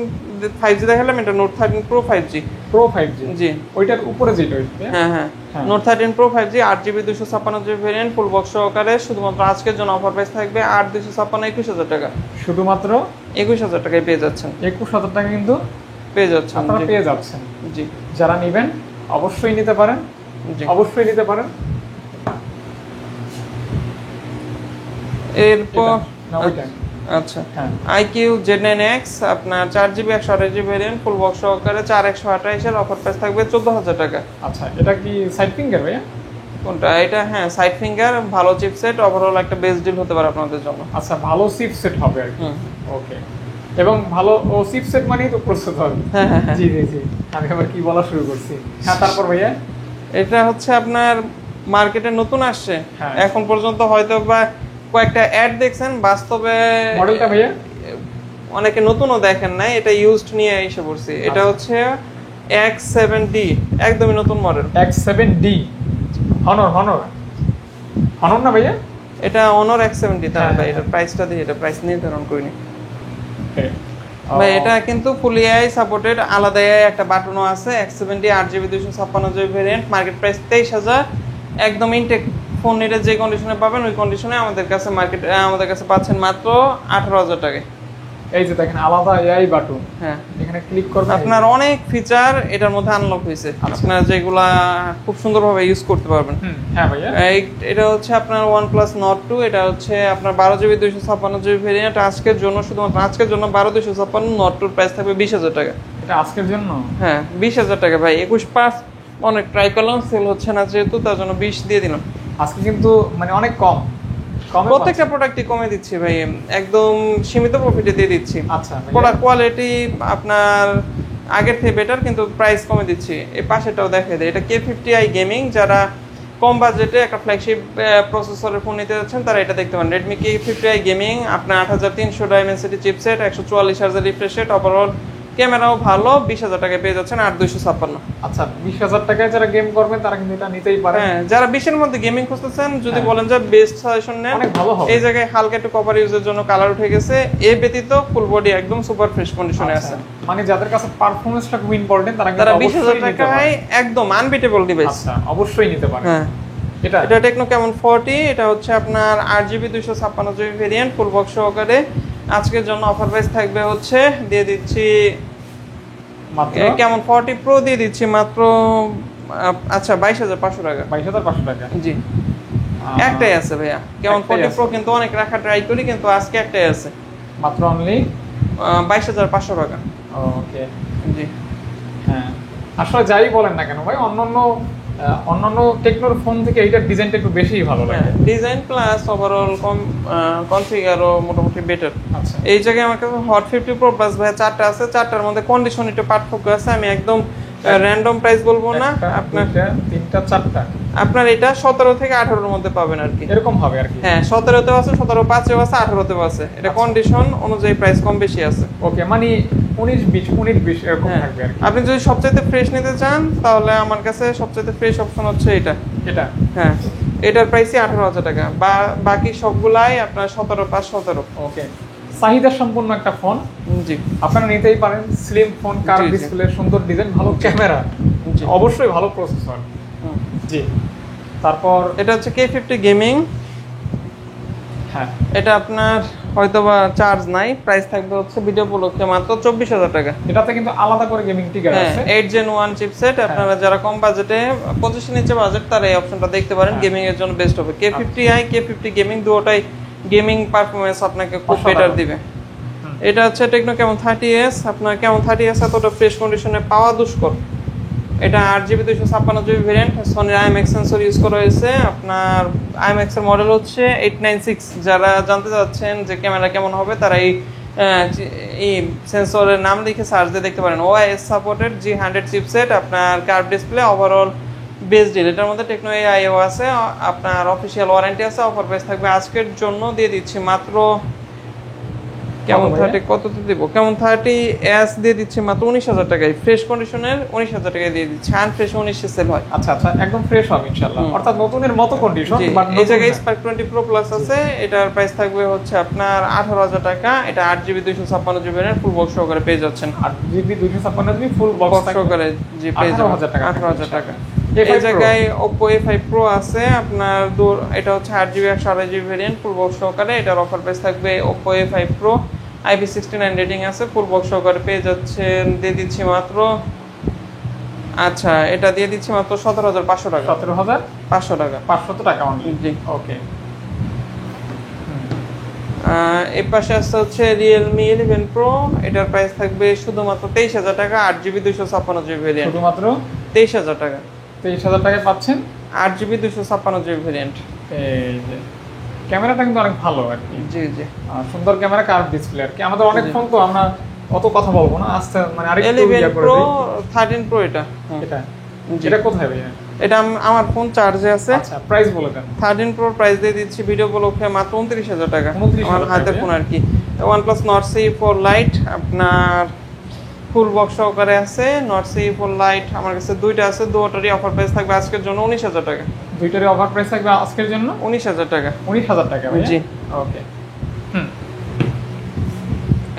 5G দেখালাম, এটা note 13 pro 5G। Pro 5G জি, ওইটার উপরে যেটা হইছে। হ্যাঁ হ্যাঁ, note 13 pro 5G 8GB 256GB variant, full box সহকারে। শুধুমাত্র আজকের জন্য অফার প্রাইস থাকবে 8,256 21,000 টাকা। শুধুমাত্র 21,000 টাকায় পেয়ে যাচ্ছেন। 21,000 টাকা কিন্তু পেয়ে যাচ্ছেন, আপনারা পেয়ে যাচ্ছেন। জি, যারা নেবেন অবশ্যই নিতে পারেন, জি। অবশ্যই নিতে পারেন। এরপর না ওইটা আচ্ছা, হ্যাঁ IQ Z9X আপনার 4GB 128GB variant, full box সহকারে 4128 এর অফার প্রাইস থাকবে 14,000 টাকা। আচ্ছা, এটা কি সাইড ফিঙ্গার ভাইয়া? কোনটা এটা? হ্যাঁ, সাইড ফিঙ্গার, ভালো চিপসেট, ওভারঅল একটা বেস্ট ডিল হতে পারে আপনাদের জন্য। আচ্ছা, ভালো চিপসেট হবে আর কি। হুম, ওকে, এবং ভালো ও চিপসেট মানেই তো প্রসেসর। হ্যাঁ হ্যাঁ হ্যাঁ। জি জি জি, আমি আবার কি বলা শুরু করছি। হ্যাঁ, তারপর ভাইয়া? এটা হচ্ছে আপনার মার্কেটে নতুন আসছে, হ্যাঁ। এখন পর্যন্ত হয়তো বা কয়েকটা অ্যাড দেখছেন, বাস্তবে মডেলটা ভাইয়া? অনেকে নতুনও দেখেন নাই, এটা ইউজড নিয়ে এসে পড়ছি। এটা হচ্ছে X7D, একদমই নতুন model. X7D Honor Honor Honor না ভাইয়া? এটা Honor X7D। তাহলে হ্যাঁ, ভাই হ্যাঁ। এটার প্রাইসটা দিয়ে, এটা প্রাইস নির্ধারণ করিনি Okay. ভাই। এটা কিন্তু ফুল AI সাপোর্টেড, আলাদা AI একটা বাটনও আছে। X7D 8GB 256GB variant, market price 23,000। একদম ইনটেক ফোন, এটা যে কন্ডিশনে পাবেন ওই কন্ডিশনে আমাদের কাছে পাচ্ছেন মাত্র 18,000 টাকায়। এই যে দেখেন আলাদা এআই বাটন, হ্যাঁ, এখানে ক্লিক করবেন, আপনার অনেক ফিচার এটার মধ্যে আনলক হয়েছে, আপনার যেগুলা খুব সুন্দরভাবে ইউজ করতে পারবেন। হ্যাঁ ভাইয়া। এটা হচ্ছে আপনার OnePlus Nord 2, এটা হচ্ছে আপনার 12GB 256GB ভেরিয়েন্ট। আজকের জন্য, শুধুমাত্র আজকের জন্য 12,256 Nord 2 প্রাইস থাকবে 20,000 টাকা। এটা আজকের জন্য? হ্যাঁ, 20,000 টাকা ভাই। 21 অনেক ট্রাই করলাম, সেল হচ্ছে না যেহেতু, তার জন্য 20 দিয়ে দিলাম। আজকে কিন্তু মানে অনেক কম প্রত্যেকটা প্রোডাক্টই কমে দিচ্ছি ভাই, একদম সীমিত প্রফিটে দিয়ে দিচ্ছি। আচ্ছা, প্রোডাক্ট কোয়ালিটি আপনার আগের থেকে বেটার, কিন্তু প্রাইস কমে দিচ্ছি। এই পাশেটাও দেখাই দেয়, এটা K50i গেমিং। যারা কম বাজেটে একটা ফ্ল্যাগশিপ প্রসেসরের ফোন নিতে যাচ্ছেন তারা এটা দেখতে পারেন। Redmi K50i গেমিং, আপনার 8300 Dimensity chipset, 144 Hz refresh rate, overall ক্যামেরাও ভালো। 20,000 টাকায় পেয়ে যাচ্ছেন 8,256। আচ্ছা, 20,000 টাকায় যারা গেম করবেন তারা কিন্তু এটা নিতেই পারে। হ্যাঁ, যারা 20-এর মধ্যে গেমিং খুঁজতেছেন, যদি বলেন যে বেস্ট সাজেশন নেন, অনেক ভালো হবে। এই জায়গায় হালকা একটু কভার ইউজের জন্য কালার উঠে গেছে, এ ব্যতীত ফুল বডি একদম সুপার ফ্রেশ কন্ডিশনে আছে। মানে যাদের কাছে পারফরম্যান্সটা খুব ইম্পর্টেন্ট তারা কিন্তু তারা অবশ্যই 20,000 নিতে পারে। টাকায় একদম আনবিটেবল ডিভাইস। আচ্ছা, অবশ্যই নিতে পারে। হ্যাঁ, এটা এটা টেকনো কেমন 40, এটা হচ্ছে আপনার 8GB 256GB variant, full box সহকারে। আজকের জন্য অফার প্রাইস থাকবে হচ্ছে, দিয়ে দিচ্ছি মাত্র কেমন 40 প্রো দিয়ে দিচ্ছি মাত্র আচ্ছা 22,500 টাকা। 22,500 টাকা। জি, একটাই আছে ভাইয়া কেমন একটাই 40 আছে। প্রো, কিন্তু অনেক রাখা ট্রাই করি, কিন্তু আজকে একটাই আছে মাত্র অনলি 22,500 টাকা। ওকে, জি, হ্যাঁ আসলে যাই বলেন না কেন ভাই, অন্যান্য টেকনোর ফোন থেকে এইটার ডিজাইনটা একটু বেশিই ভালো লাগে। ডিজাইন প্লাস ওভারঅল কনফিগারও মোটামুটি বেটার। আচ্ছা, এই জায়গায় আমার কাছে হট 50 প্রো প্লাস ভাই 4টা আছে, 4টার মধ্যে কন্ডিশন একটু পার্থক্য আছে। আমি একদম র্যান্ডম প্রাইস বলবো না, আপনার 3টা 4টা আপনার এটা 17 থেকে 18-এর মধ্যে পাবেন আর কি। এরকম হবে আর কি। হ্যাঁ, 17-তেও আছে, 17.5-এও আছে, 18-তেও আছে। এটা কন্ডিশন অনুযায়ী প্রাইস কম বেশি আছে। ওকে, মানে 19-20 এরকম হ্যাঁ, থাকবে আর কি। আপনি যদি সবচাইতে ফ্রেশ নিতে চান তাহলে আমার কাছে সবচাইতে ফ্রেশ অপশন হচ্ছে এটা। এটা হ্যাঁ, এটার প্রাইসই 18,000 টাকা, বাকি সবগুলাই আপনার 17.5-17। ওকে, চাহিদা সম্পন্ন একটা ফোন, জি, আপনারা নিতেই পারেন। স্লিম ফোন, কার্ভ জি, জি। ডিসপ্লে, সুন্দর ডিজাইন, ভালো ক্যামেরা, জি। অবশ্যই ভালো প্রসেসর। হুম। জি, তারপর এটা হচ্ছে K50 গেমিং। হ্যাঁ, এটা আপনার হয়তোবা চার্জ নাই, প্রাইস থাকবে হচ্ছে ভিডিও উপলক্ষে মাত্র 24,000 টাকা। এটাতে কিন্তু আলাদা করে গেমিং টিকার হ্যাঁ, আছে। 8 Gen 1 চিপসেট। আপনারা যারা কম বাজেটে, 25 নিচে বাজেট, তারা এই অপশনটা দেখতে পারেন, গেমিং এর জন্য বেস্ট হবে। K50i K50 gaming দুটোটাই gaming performance আপনাকে খুব বেটার দিবে। এটা হচ্ছে টেকনো কেমন 30s। আপনার কেমন 30s এতটা ফ্রেশ কন্ডিশনে পাওয়া দুষ্কর। এটা 8GB 256GB ভেরিয়েন্ট, সনির IMX সেন্সর ইউজ করা হয়েছে। আপনার IMX এর মডেল হচ্ছে 896। যারা জানতে চাচ্ছেন যে ক্যামেরা কেমন হবে, তারা এই সেন্সরের নাম লিখে সার্চ দিয়ে দেখতে পারেন। OIS সাপোর্টেড G100 চিপসেট, আপনার curve display, overall best deal. এটার মধ্যে টেকনো AIও আছে, আপনার অফিসিয়াল ওয়ারেন্টি আছে। অফার প্রাইস থাকবে আজকের জন্য দিয়ে দিচ্ছি মাত্র কেমন 30 কততে দিব? কেমন 30 এস দিয়ে দিচ্ছি মাত্র 19,000 টাকায়, ফ্রেশ কন্ডিশনের 19,000 টাকায় দিয়ে দিচ্ছি। আনফ্রেশ 19 সেল হয়। আচ্ছা আচ্ছা, একদম ফ্রেশ হবে ইনশাআল্লাহ, অর্থাৎ নতুনের মতো কন্ডিশন। বাট এই জায়গায় স্পার্ক 20 প্রো প্লাস আছে, এটার প্রাইস থাকবে হচ্ছে আপনার 18,000 টাকা। এটা 8GB 256GB variant full box সহকারে পেয়ে যাচ্ছেন। 8GB 256GB ফুল বক্স সহকারে জি পেয়ে যাবেন 18,000 টাকা। এই জায়গায় Oppo A5 Pro আছে আপনার এটা হচ্ছে 8GB 128GB variant full box সহকারে। এটার অফার প্রাইস থাকবে Oppo A5 Pro IP69 rating আছে, ফুল বক্স সহকারে পেয়ে যাচ্ছেন। দিয়ে দিচ্ছি মাত্র, আচ্ছা এটা দিয়ে দিচ্ছি মাত্র 17,500 টাকা। 17,500 টাকা, 500 টাকা অনলি। জি ওকে। এই পাশে আসছে হচ্ছে Realme 11 Pro, এটার প্রাইস থাকবে শুধুমাত্র 23,000 টাকা। 8GB 256GB ভেরিয়েন্ট, শুধুমাত্র 23,000 টাকা। 23,000 টাকায় পাচ্ছেন 8GB 256GB ভেরিয়েন্ট। এই যে ক্যামেরাটা কিন্তু অনেক ভালো আর কি। জি জি, সুন্দর ক্যামেরা, কার্ভ ডিসপ্লে আর কি। আমাদের অনেক ফোন তো আমরা অত কথা বলবো না, আস্তে মানে আরেকটু ইয়া করে দেই। 13 Pro এটা এটা কোথায় ভাই? এটা আমার ফোন চার্জে আছে। আচ্ছা প্রাইস বলে দেন। 13 Pro প্রাইস দিয়ে দিচ্ছি ভিডিও উপলক্ষে মাত্র 29,000 টাকা। আমার হাতের ফোন আর কি। OnePlus Nord CE4 Lite আপনার ফুল বক্স সহকারে আছে। Nord CE4 Lite আমার কাছে দুইটা আছে, দুটোরই অফার প্রাইস থাকবে আজকের জন্য 19,000 টাকা। দুইটারই অফার প্রাইস থাকবে আজকের জন্য 19,000 টাকা। 19,000 টাকা ভাই? জি ওকে।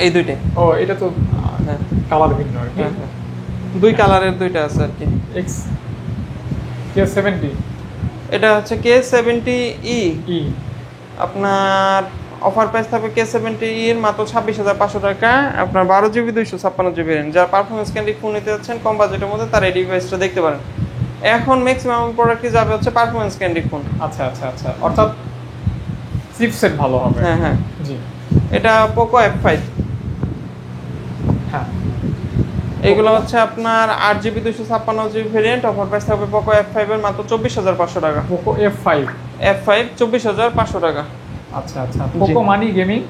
এই দুইটাই। ও এটা তো হ্যাঁ কালার ভিন্ন আর কি। দুই কালারের দুইটা আছে আর কি। K70 এটা হচ্ছে K70E আপনার অফার প্রাইস থাকবে K70E এর মাত্র 26,500 টাকা। আপনার 12GB 256GB রেঞ্জ। যারা পারফরম্যান্স ক্যান্ডি ফোন নিতে যাচ্ছেন কম বাজেটের মধ্যে, তার এই ডিভাইসটা দেখতে পারেন। এখন ম্যাক্সিমাম প্রোডাক্টই যাবে হচ্ছে পারফরম্যান্স ক্যান্ডি ফোন। আচ্ছা আচ্ছা আচ্ছা, অর্থাৎ চিপসেট ভালো হবে। হ্যাঁ হ্যাঁ জি। এটা Poco F5। হ্যাঁ এগুলো হচ্ছে আপনার 8GB 256GB variant. Offer price থাকবে Poco F5 এর মাত্র 24,500 টাকা। Poco F5 24,500 টাকা। আচ্ছা আচ্ছা, Poco মানি গেমিং,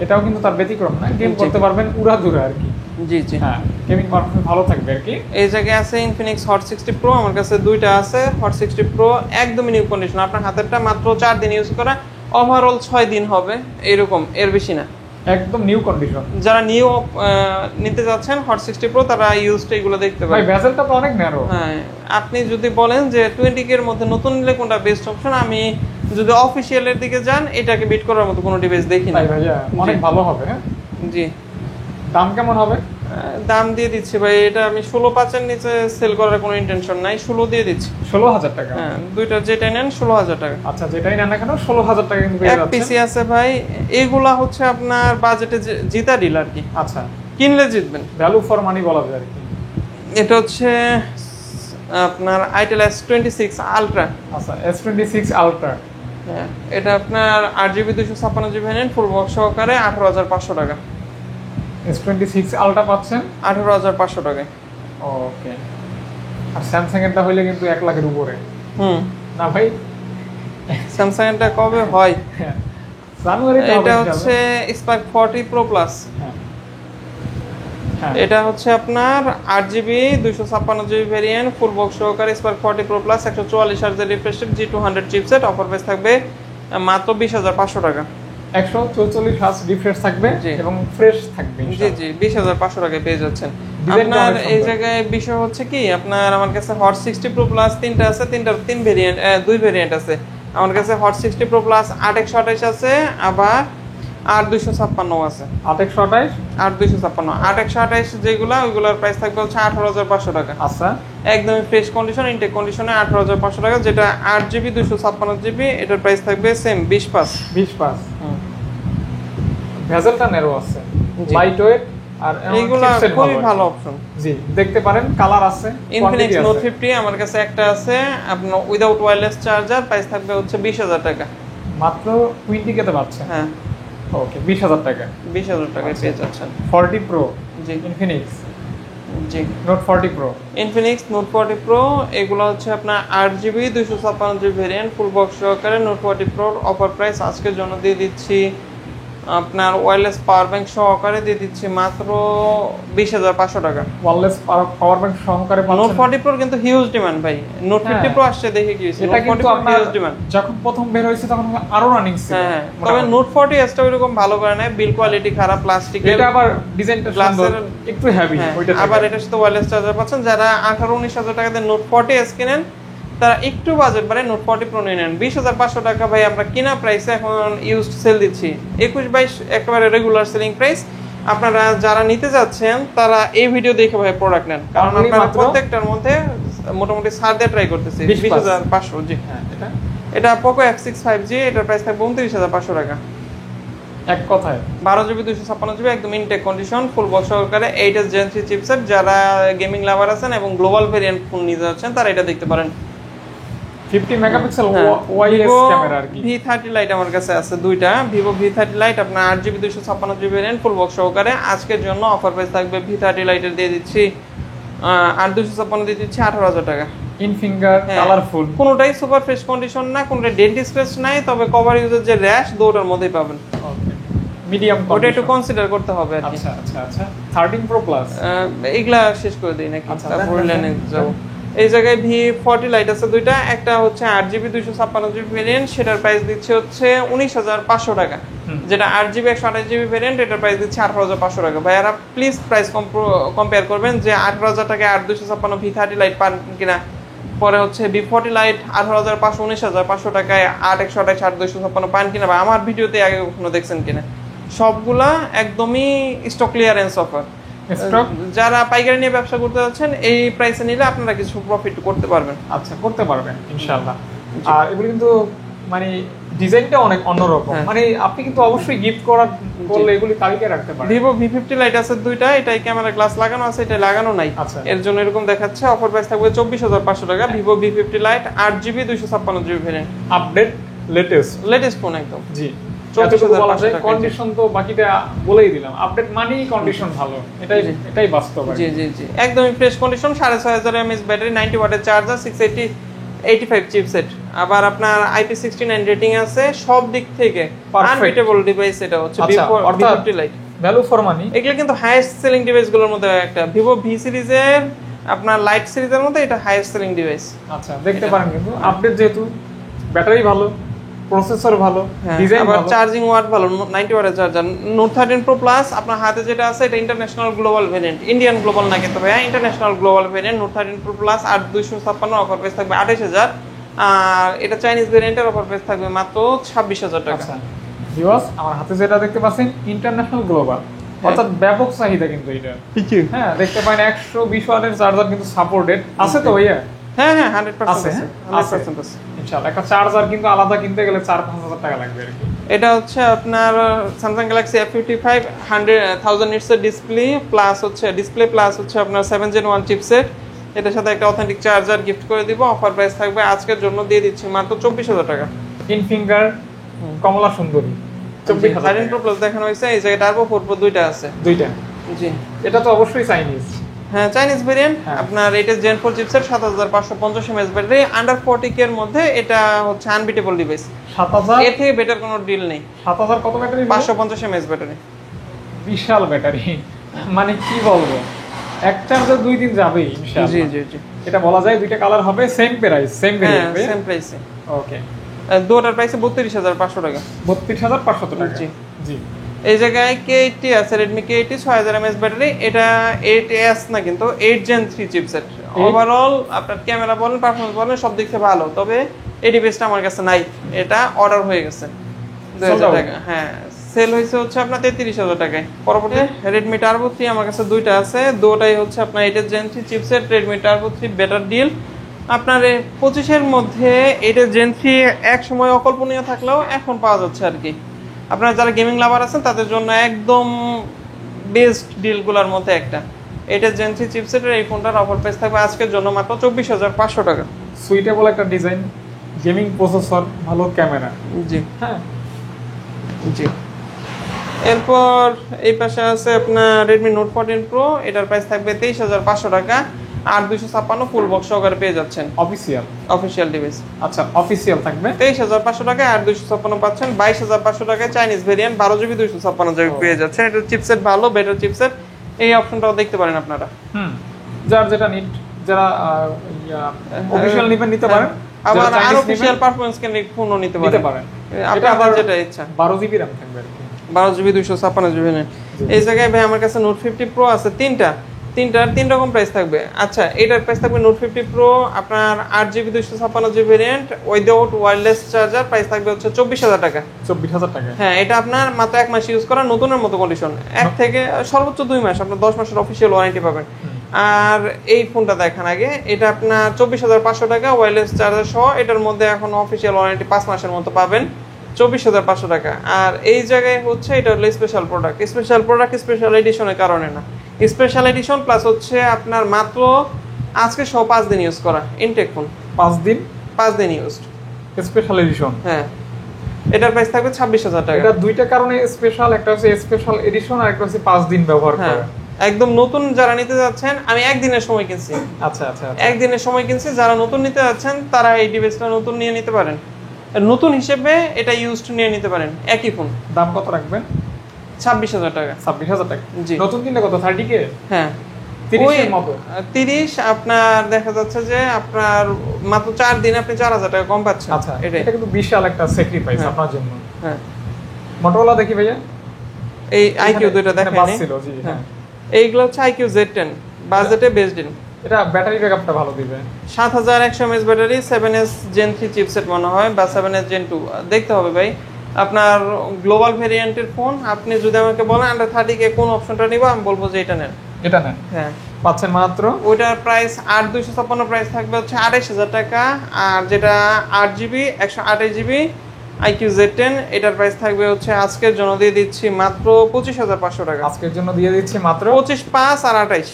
এটাও কিন্তু তার ব্যতিক্রম না, গেম করতে পারবেন উড়াধুরা আর কি। জি জি, হ্যাঁ গেমিং পারফরম্যান্স ভালো থাকবে আর কি। এই জায়গায় আছে Infinix Hot 60 Pro, আমার কাছে দুইটা আছে। Hot 60 Pro একদমই নিউ কন্ডিশন, আপনার হাতেরটা মাত্র 4 দিন ইউজ করা, ওভারঅল 6 দিন হবে এরকম, এর বেশি না, একদম নিউ কন্ডিশন। যারা নিউ নিতে যাচ্ছেন Hot 60 Pro তারা ইউজটা এগুলো দেখতে পারেন। ভাই ভেজেলটা তো অনেক ন্যারো। হ্যাঁ, আপনি যদি বলেন যে 20K এর মধ্যে নতুন নিলে কোনটা বেস্ট অপশন, আমি যদি অফিশিয়ালের দিকে যান এটাকে বিট করার মতো কোনো ডিভাইস দেখি না। ভাইয়া অনেক ভালো হবে। হ্যাঁ জি। দাম কেমন হবে? দাম দিয়ে দিচ্ছি ভাই, এটা আমি 16,500 এর নিচে সেল করার কোনো ইন্টেনশন নাই, 16 দিয়ে দিচ্ছি। 16,000 টাকা? হ্যাঁ, দুইটা যেটাই নেন 16,000 টাকা। আচ্ছা যেটাই নেন না কেন 16,000 টাকা কিন্তু পেয়ে যাচ্ছেন। এক পিসি আছে ভাই, এইগুলা হচ্ছে আপনার বাজেটে জিতা ডিল আর কি। আচ্ছা, কিনলে জিতবেন, ভ্যালু ফর মানি বলা যায় আর কি। এটা হচ্ছে আপনার Itel S26 Ultra। আচ্ছা S26 Ultra, হ্যাঁ এটা আপনার 8GB 256GB variant full box সহকারে 18,500 টাকা। S26 Ultra পাচ্ছেন 18,500 টাকায়। ওকে। আর স্যামসাং এরটা হইলে কিন্তু 1 লাখের উপরে। না ভাই, স্যামসাং এরটা কবে হয়? জানুয়ারিতে হবে। এটা হচ্ছে Spark 40 Pro Plus। এটা হচ্ছে আপনার 8GB 256GB variant full box সহকারে Spark 40 Pro Plus 144 Hz refresh rate G200 chipset. Offer price থাকবে মাত্র 20,500 টাকা। 144 Hz রিফ্রেশ থাকবে এবং ফ্রেশ থাকবে। জি জি, 20,500 টাকায় পেয়ে যাচ্ছেন। আপনার এই জায়গায় বিষয় হচ্ছে কি, আপনার আমার কাছে Hot 60 Pro Plus তিনটা আছে, তিন ভেরিয়েন্ট, দুই ভেরিয়েন্ট আছে আমার কাছে। Hot 60 Pro Plus 8/128 আছে, আবার 8/256 আছে। 8/128 8/256 8/128 যেগুলা, ওইগুলোর প্রাইস থাকবে হচ্ছে 18,500 টাকা। আচ্ছা, একদমই ফ্রেশ কন্ডিশন, ইনটেক কন্ডিশনে 18,500 টাকা। যেটা 8GB 256GB এটার প্রাইস থাকবে সেম 20/5। ভেজেলটা নেরো আছে, লাইট ওয়েট, আর এইগুলা খুবই ভালো অপশন। জি, দেখতে পারেন কালার আছে। Infinix Note 50 আমার কাছে একটা আছে আপনার উইদাউট ওয়্যারলেস চার্জার, প্রাইস থাকবে হচ্ছে 20,000 টাকা। মাত্র 20K তে পাচ্ছেন? হ্যাঁ ওকে, 20,000 টাকা। 20,000 টাকায় পেয়ে যাচ্ছেন। 40 Pro, জি Infinix জি Note 40 Pro, Infinix Note 40 Pro এগুলো হচ্ছে আপনার 8GB 256GB variant full box সহকারে। Note 40 Pro অফার প্রাইস আজকের জন্য দিয়ে দিচ্ছি আপনার ওয়্যারলেস পাওয়ার ব্যাংক সহকারে দিয়ে দিচ্ছি মাত্র 20,500 টাকা। ওয়্যারলেস পাওয়ার ব্যাংক সহকারে নোট 40 প্রো কিন্তু হিউজ ডিমান্ড ভাই। নোট 50 প্রো আসছে দেখে কি হইছে, এটা কিন্তু আপনার হিউজ ডিমান্ড। যখন প্রথম বের হয়েছে তখন আরো রানিং ছিল। হ্যাঁ, তবে নোট 40 এসটা ওইরকম ভালো করে না, বিল কোয়ালিটি খারাপ, প্লাস্টিকের। এটা আবার ডিজাইনটা সুন্দর, একটু হেভি ওইটা। আবার এটার সাথে ওয়্যারলেস চার্জার পাচ্ছেন। যারা 18-19 হাজার টাকা দিয়ে নোট 40 এস কিনেন তারা একটু বাজেট বাড়ে নোট 40 প্রো নিয়ে নেন। 20,500 টাকা ভাই আমরা কিনা প্রাইসে এখন ইউজড সেল দিচ্ছি। 21-22 একেবারে রেগুলার সেলিং প্রাইস। আপনারা যারা নিতে যাচ্ছেন তারা এই ভিডিও দেখে ভাই প্রোডাক্ট নেন, কারণ আমরা প্রত্যেকটার মধ্যে মোটামুটি ছাড় দিয়ে ট্রাই করতেছি। 20,500 জি। হ্যাঁ, এটা পোকো F6 5G, এটার প্রাইস থাকবে 29,500 টাকা। এক কথায় 12GB 256GB একদম ইনটেক কন্ডিশন, ফুল বক্স সহকারে 8s Gen 3 চিপসেট। যারা গেমিং লাভার আছেন এবং গ্লোবাল ভেরিয়েন্ট ফোন নিতে যাচ্ছেন তারা এটা দেখতে পারেন। 50 মেগাপিক্সেল ওয়াইএস ক্যামেরা আর কি। V30 Lite আমার কাছে আছে দুইটা, Vivo V30 Lite আপনার 8GB 256GB variant full box সহকারে। আজকের জন্য অফার প্রাইস থাকবে V30 Lite এর দিয়ে দিচ্ছি 8/256 দিয়ে দিচ্ছি 18,000 টাকা। ইন ফিঙ্গার কালারফুল, কোনোটাই সুপার ফ্রেশ কন্ডিশন না, কোনোটাই ডেন্ট স্ক্র্যাচ নাই, তবে কভার ইউজের যে র্যাশ দুটোর মধ্যেই পাবেন। ওকে, মিডিয়াম কন্ডিশন, ওটা একটু কনসিডার করতে হবে আর কি। আচ্ছা 13 প্রো প্লাস এগুলা শেষ করে দেই নাকি, তারপর লাইনে যাব। এই জায়গায় V40 Lite আছে দুইটা, একটা হচ্ছে 8GB 256GB ভেরিয়েন্ট, সেটার প্রাইস দিচ্ছে হচ্ছে 19,500 টাকা। যেটা 8GB 128GB ভেরিয়েন্ট, এটার প্রাইস দিচ্ছে 18,500 টাকা। ভাইয়ারা প্লিজ প্রাইস কম্পেয়ার করবেন যে 18,000 টাকায় 8/256 V30 Lite পান কিনা, পরে হচ্ছে V40 Lite 18,500 19,500 টাকায় 8/128 8/256 পান কিনা, বা আমার ভিডিওতে আগে কখনো দেখছেন কিনা। সবগুলা একদমই স্টক ক্লিয়ারেন্স অফার। যারা পাইকারি নিয়ে ব্যবসা করতে যাচ্ছেন এই প্রাইসে নিলে আপনারা কিছু প্রফিট করতে পারবেন। আচ্ছা, করতে পারবেন ইনশাআল্লাহ। আর এগুলো কিন্তু মানে ডিজাইনটা অনেক অন্যরকম, মানে আপনি কিন্তু অবশ্যই গিফট করলে এগুলি তালিকায় রাখতে পারেন। Vivo V50 Lite আছে দুইটা, এটাই ক্যামেরা গ্লাস লাগানো আছে, এটা লাগানো নাই, এর জন্য এরকম দেখাচ্ছে। অফার প্রাইস থাকবে 24,500 টাকা। Vivo V50 Lite 8GB 256GB variant, update latest phone একদম। জি, 24,500 টাকা। কন্ডিশন তো বাকিটা বলেই দিলাম, আপডেট মানেই কন্ডিশন ভালো, এটাই বাস্তব। জি একদমই ফ্রেশ কন্ডিশন। 6500 mAh ব্যাটারি, 90 ওয়াটের চার্জার, 685 চিপসেট, আবার আপনার IP69 রেটিং আছে। সব দিক থেকে আনবিটেবল ডিভাইস এটা হচ্ছে V50 Lite। Value for money. এগুলো কিন্তু হাইয়েস্ট সেলিং ডিভাইস গুলোর মধ্যে একটা। Vivo V সিরিজের আপনার লাইট সিরিজের মধ্যে এটা হাইয়েস্ট সেলিং ডিভাইস। আচ্ছা, দেখতে পারেন কিন্তু আপডেট যেহেতু, ব্যাটারি ভালো, প্রসেসর ভালো, ডিজাইন ভালো, আবার চার্জিং ওয়াট ভালো, 90 ওয়াটের চার্জার। নোট 13 প্রো প্লাস আপনার হাতে যেটা আছে এটা international global variant, Indian global না কিন্তু ভাইয়া, international global variant. Note 13 pro plus 8/256 offer price থাকবে 28,000। আর এটা চাইনিজ ভেরিয়েন্টের অফার প্রাইস থাকবে মাত্র 26,000 টাকা। আচ্ছা ভিউয়ার্স, আমার হাতে যেটা দেখতে পাচ্ছেন ইন্টারন্যাশনাল গ্লোবাল, অর্থাৎ ব্যাপক চাহিদা কিন্তু এটা। হ্যাঁ, দেখতে পারেন 120 ওয়াটের চার্জার কিন্তু সাপোর্টেড আছে তো ভাইয়া? হ্যাঁ 100% আছে, 100% আছে ইনশাআল্লাহ। একটা চার্জার কিন্তু আলাদা কিনতে গেলে 4-5 হাজার টাকা লাগবে আর কি। এটা হচ্ছে আপনার Samsung Galaxy F55 1000 nits এর ডিসপ্লে প্লাস হচ্ছে আপনার 7 Gen 1 চিপসেট। এটার সাথে একটা অথেন্টিক চার্জার গিফট করে দিব। অফার প্রাইস থাকবে আজকের জন্য দিয়ে দিচ্ছি মাত্র 24,000 টাকা। ইন ফিঙ্গার কমলা সুন্দরী 24,000 13 Pro Plus দেখানো হয়েছে। এই জায়গায় টার্বো 4 Pro দুইটা আছে। দুইটা জি, এটা তো অবশ্যই চাইনিজ। হ্যাঁ, চাইনিজ ভেরিয়েন্ট। আপনার এটা Gen 4 chipset, 7550 mAh battery, under 40K এর মধ্যে এটা হচ্ছে আনবিটেবল ডিভাইস। 7000 এর থেকে বেটার কোনো ডিল নেই। 7000 কত ব্যাটারি? 550 mAh ব্যাটারি, বিশাল ব্যাটারি, মানে কি বলবো, এক চার্জার 2 দিন যাবে ইনশাআল্লাহ। জি এটা বলা যায়। দুইটা কালার হবে, same price, same variant, same প্রাইসে। ওকে, দুটোর প্রাইস 32,500 টাকা। 32,500 টাকা। জি এই জায়গায় K80 আছে, Redmi K80 6000 mAh ব্যাটারি। এটা 8S না কিন্তু 8 Gen 3 চিপসেট। ওভারঅল আপনার ক্যামেরা বলেন, পারফরম্যান্স বলেন, সব দিক থেকে ভালো। তবে এই ডিভাইসটা আমার কাছে নাই, এটা অর্ডার হয়ে গেছে 2000 টাকা। হ্যাঁ, সেল হয়েছে হচ্ছে আপনার 33,000 টাকায়। পরবর্তী Redmi Turbo 3 আমার কাছে দুইটা আছে, দুটোই হচ্ছে আপনার 8 Gen 3 চিপসেট। Redmi Turbo 3 better deal. আপনার 25 এর মধ্যে 8 Gen 3 এক সময় অকল্পনীয় থাকলেও এখন পাওয়া যাচ্ছে আর কি। আপনারা যারা গেমিং লাভার আছেন তাদের জন্য একদম বেস্ট ডিলগুলোর মধ্যে একটা। এটা Gen 3 চিপসেটের এই ফোনটার অফার প্রাইস থাকবে আজকের জন্য মাত্র 24,500 টাকা। সুইটেবল একটা ডিজাইন, গেমিং প্রসেসর, ভালো ক্যামেরা। জি হ্যাঁ জি। এরপর এই পাশে আছে আপনার Redmi Note 14 Pro, এটার প্রাইস থাকবে 23,500 টাকা। 8256 ফুল বক্স সহকারে পেয়ে যাচ্ছেন অফিসিয়াল ডিভাইস। আচ্ছা অফিসিয়াল থাকবে 23,500 টাকায় 8256 পাচ্ছেন। 22,500 টাকায় চাইনিজ ভেরিয়েন্ট 12GB 256GB পেয়ে যাচ্ছেন। এটা চিপসেট ভালো, বেটার চিপসেট, এই অপশনটাও দেখতে পারেন আপনারা। যার যেটা নিড, যারা অফিসিয়াল নেবেন নিতে পারেন, আবার আনঅফিশিয়াল পারফরম্যান্স কে ফোনও নিতে পারেন। আপনাদের যেটা ইচ্ছা। 12GB RAM থাকবে আর কি, 12GB 256GB নেন। এই জায়গায় ভাই আমার কাছে নোট 50 প্রো আছে তিনটার তিন রকম প্রাইস থাকবে। আচ্ছা এটার প্রাইস থাকবে নোট 50 প্রো আপনার 8GB 256GB variant without wireless charger, price থাকবে হচ্ছে 24,000 টাকা। 24,000 টাকা। হ্যাঁ এটা আপনার মাত্র 1 মাস ইউজ করা, নতুনের মতো কন্ডিশন, 1 থেকে সর্বোচ্চ 2 মাস, আপনার 10 মাসের অফিশিয়াল ওয়ারেন্টি পাবেন। আর এই ফোনটা দেখেন আগে, এটা আপনার 24,500 টাকা ওয়্যারলেস চার্জার সহ, এটার মধ্যে এখন অফিশিয়াল ওয়ারেন্টি 5 মাসের মতো পাবেন, 24,500 টাকা। আর এই জায়গায় হচ্ছে এটা হলো স্পেশাল প্রোডাক্ট, স্পেশাল এডিশনের কারণে না, স্পেশাল এডিশন প্লাস হচ্ছে আপনার মাত্র আজকে সহ 5 দিন ইউজ করা ইনটেক ফোন, 5 দিন ইউজড স্পেশাল এডিশন। হ্যাঁ এটার প্রাইস থাকবে 26,000 টাকা। এটা দুইটা কারণে স্পেশাল, একটা হচ্ছে স্পেশাল এডিশন আর একটা হচ্ছে 5 দিন ব্যবহার করা। একদম নতুন যারা নিতে যাচ্ছেন, আমি একদিনের সময় কিনছি। আচ্ছা আচ্ছা, একদিনের সময় কিনছি, যারা নতুন নিতে যাচ্ছেন তারা এই ডিভাইসটা নতুন নিয়ে নিতে পারেন, নতুন হিসেবে এটা ইউজড নিয়ে নিতে পারেন। একই ফোন। দাম কত রাখবেন? 26,000 টাকা। 26,000 টাকা। জি। নতুন কিনলে কত? 30K? হ্যাঁ 30 এর মতো। 30 আপনার দেখা যাচ্ছে যে আপনার মাত্র 4 দিন আপনি 4,000 টাকা কম পাচ্ছেন। আচ্ছা এটা কিন্তু বিশাল একটা স্যাক্রিফাইস আপনার জন্য। হ্যাঁ মোটরোলা দেখি ভাইয়া, এই আইকিউ দুটো দেখেন। জি হ্যাঁ, এইগুলো হচ্ছে আইকিউ Z10 বাজেটে বেসড ইন। এটা ব্যাটারি ব্যাকআপটা ভালো দিবে। 7100 mAh battery, 7S Gen 3 chipset মনে হয়, বা 7S Gen 2 দেখতে হবে ভাই। আপনার গ্লোবাল ভেরিয়েন্টের ফোন, আপনি যদি আমাকে বলেন আন্ডার 30K কোন অপশনটা নিব, আমি বলবো যে এটা নেন। এটা নেন। হ্যাঁ পাচ্ছেন মাত্র, ওইটার প্রাইস 8256 প্রাইস থাকবে হচ্ছে 28,000 টাকা। আর যেটা 8GB 128GB আইকিউ Z10 এটার প্রাইস থাকবে হচ্ছে আজকের জন্য দিয়ে দিচ্ছি মাত্র 25,500 টাকা। আজকের জন্য দিয়ে দিচ্ছি মাত্র 25, 5 আর 28।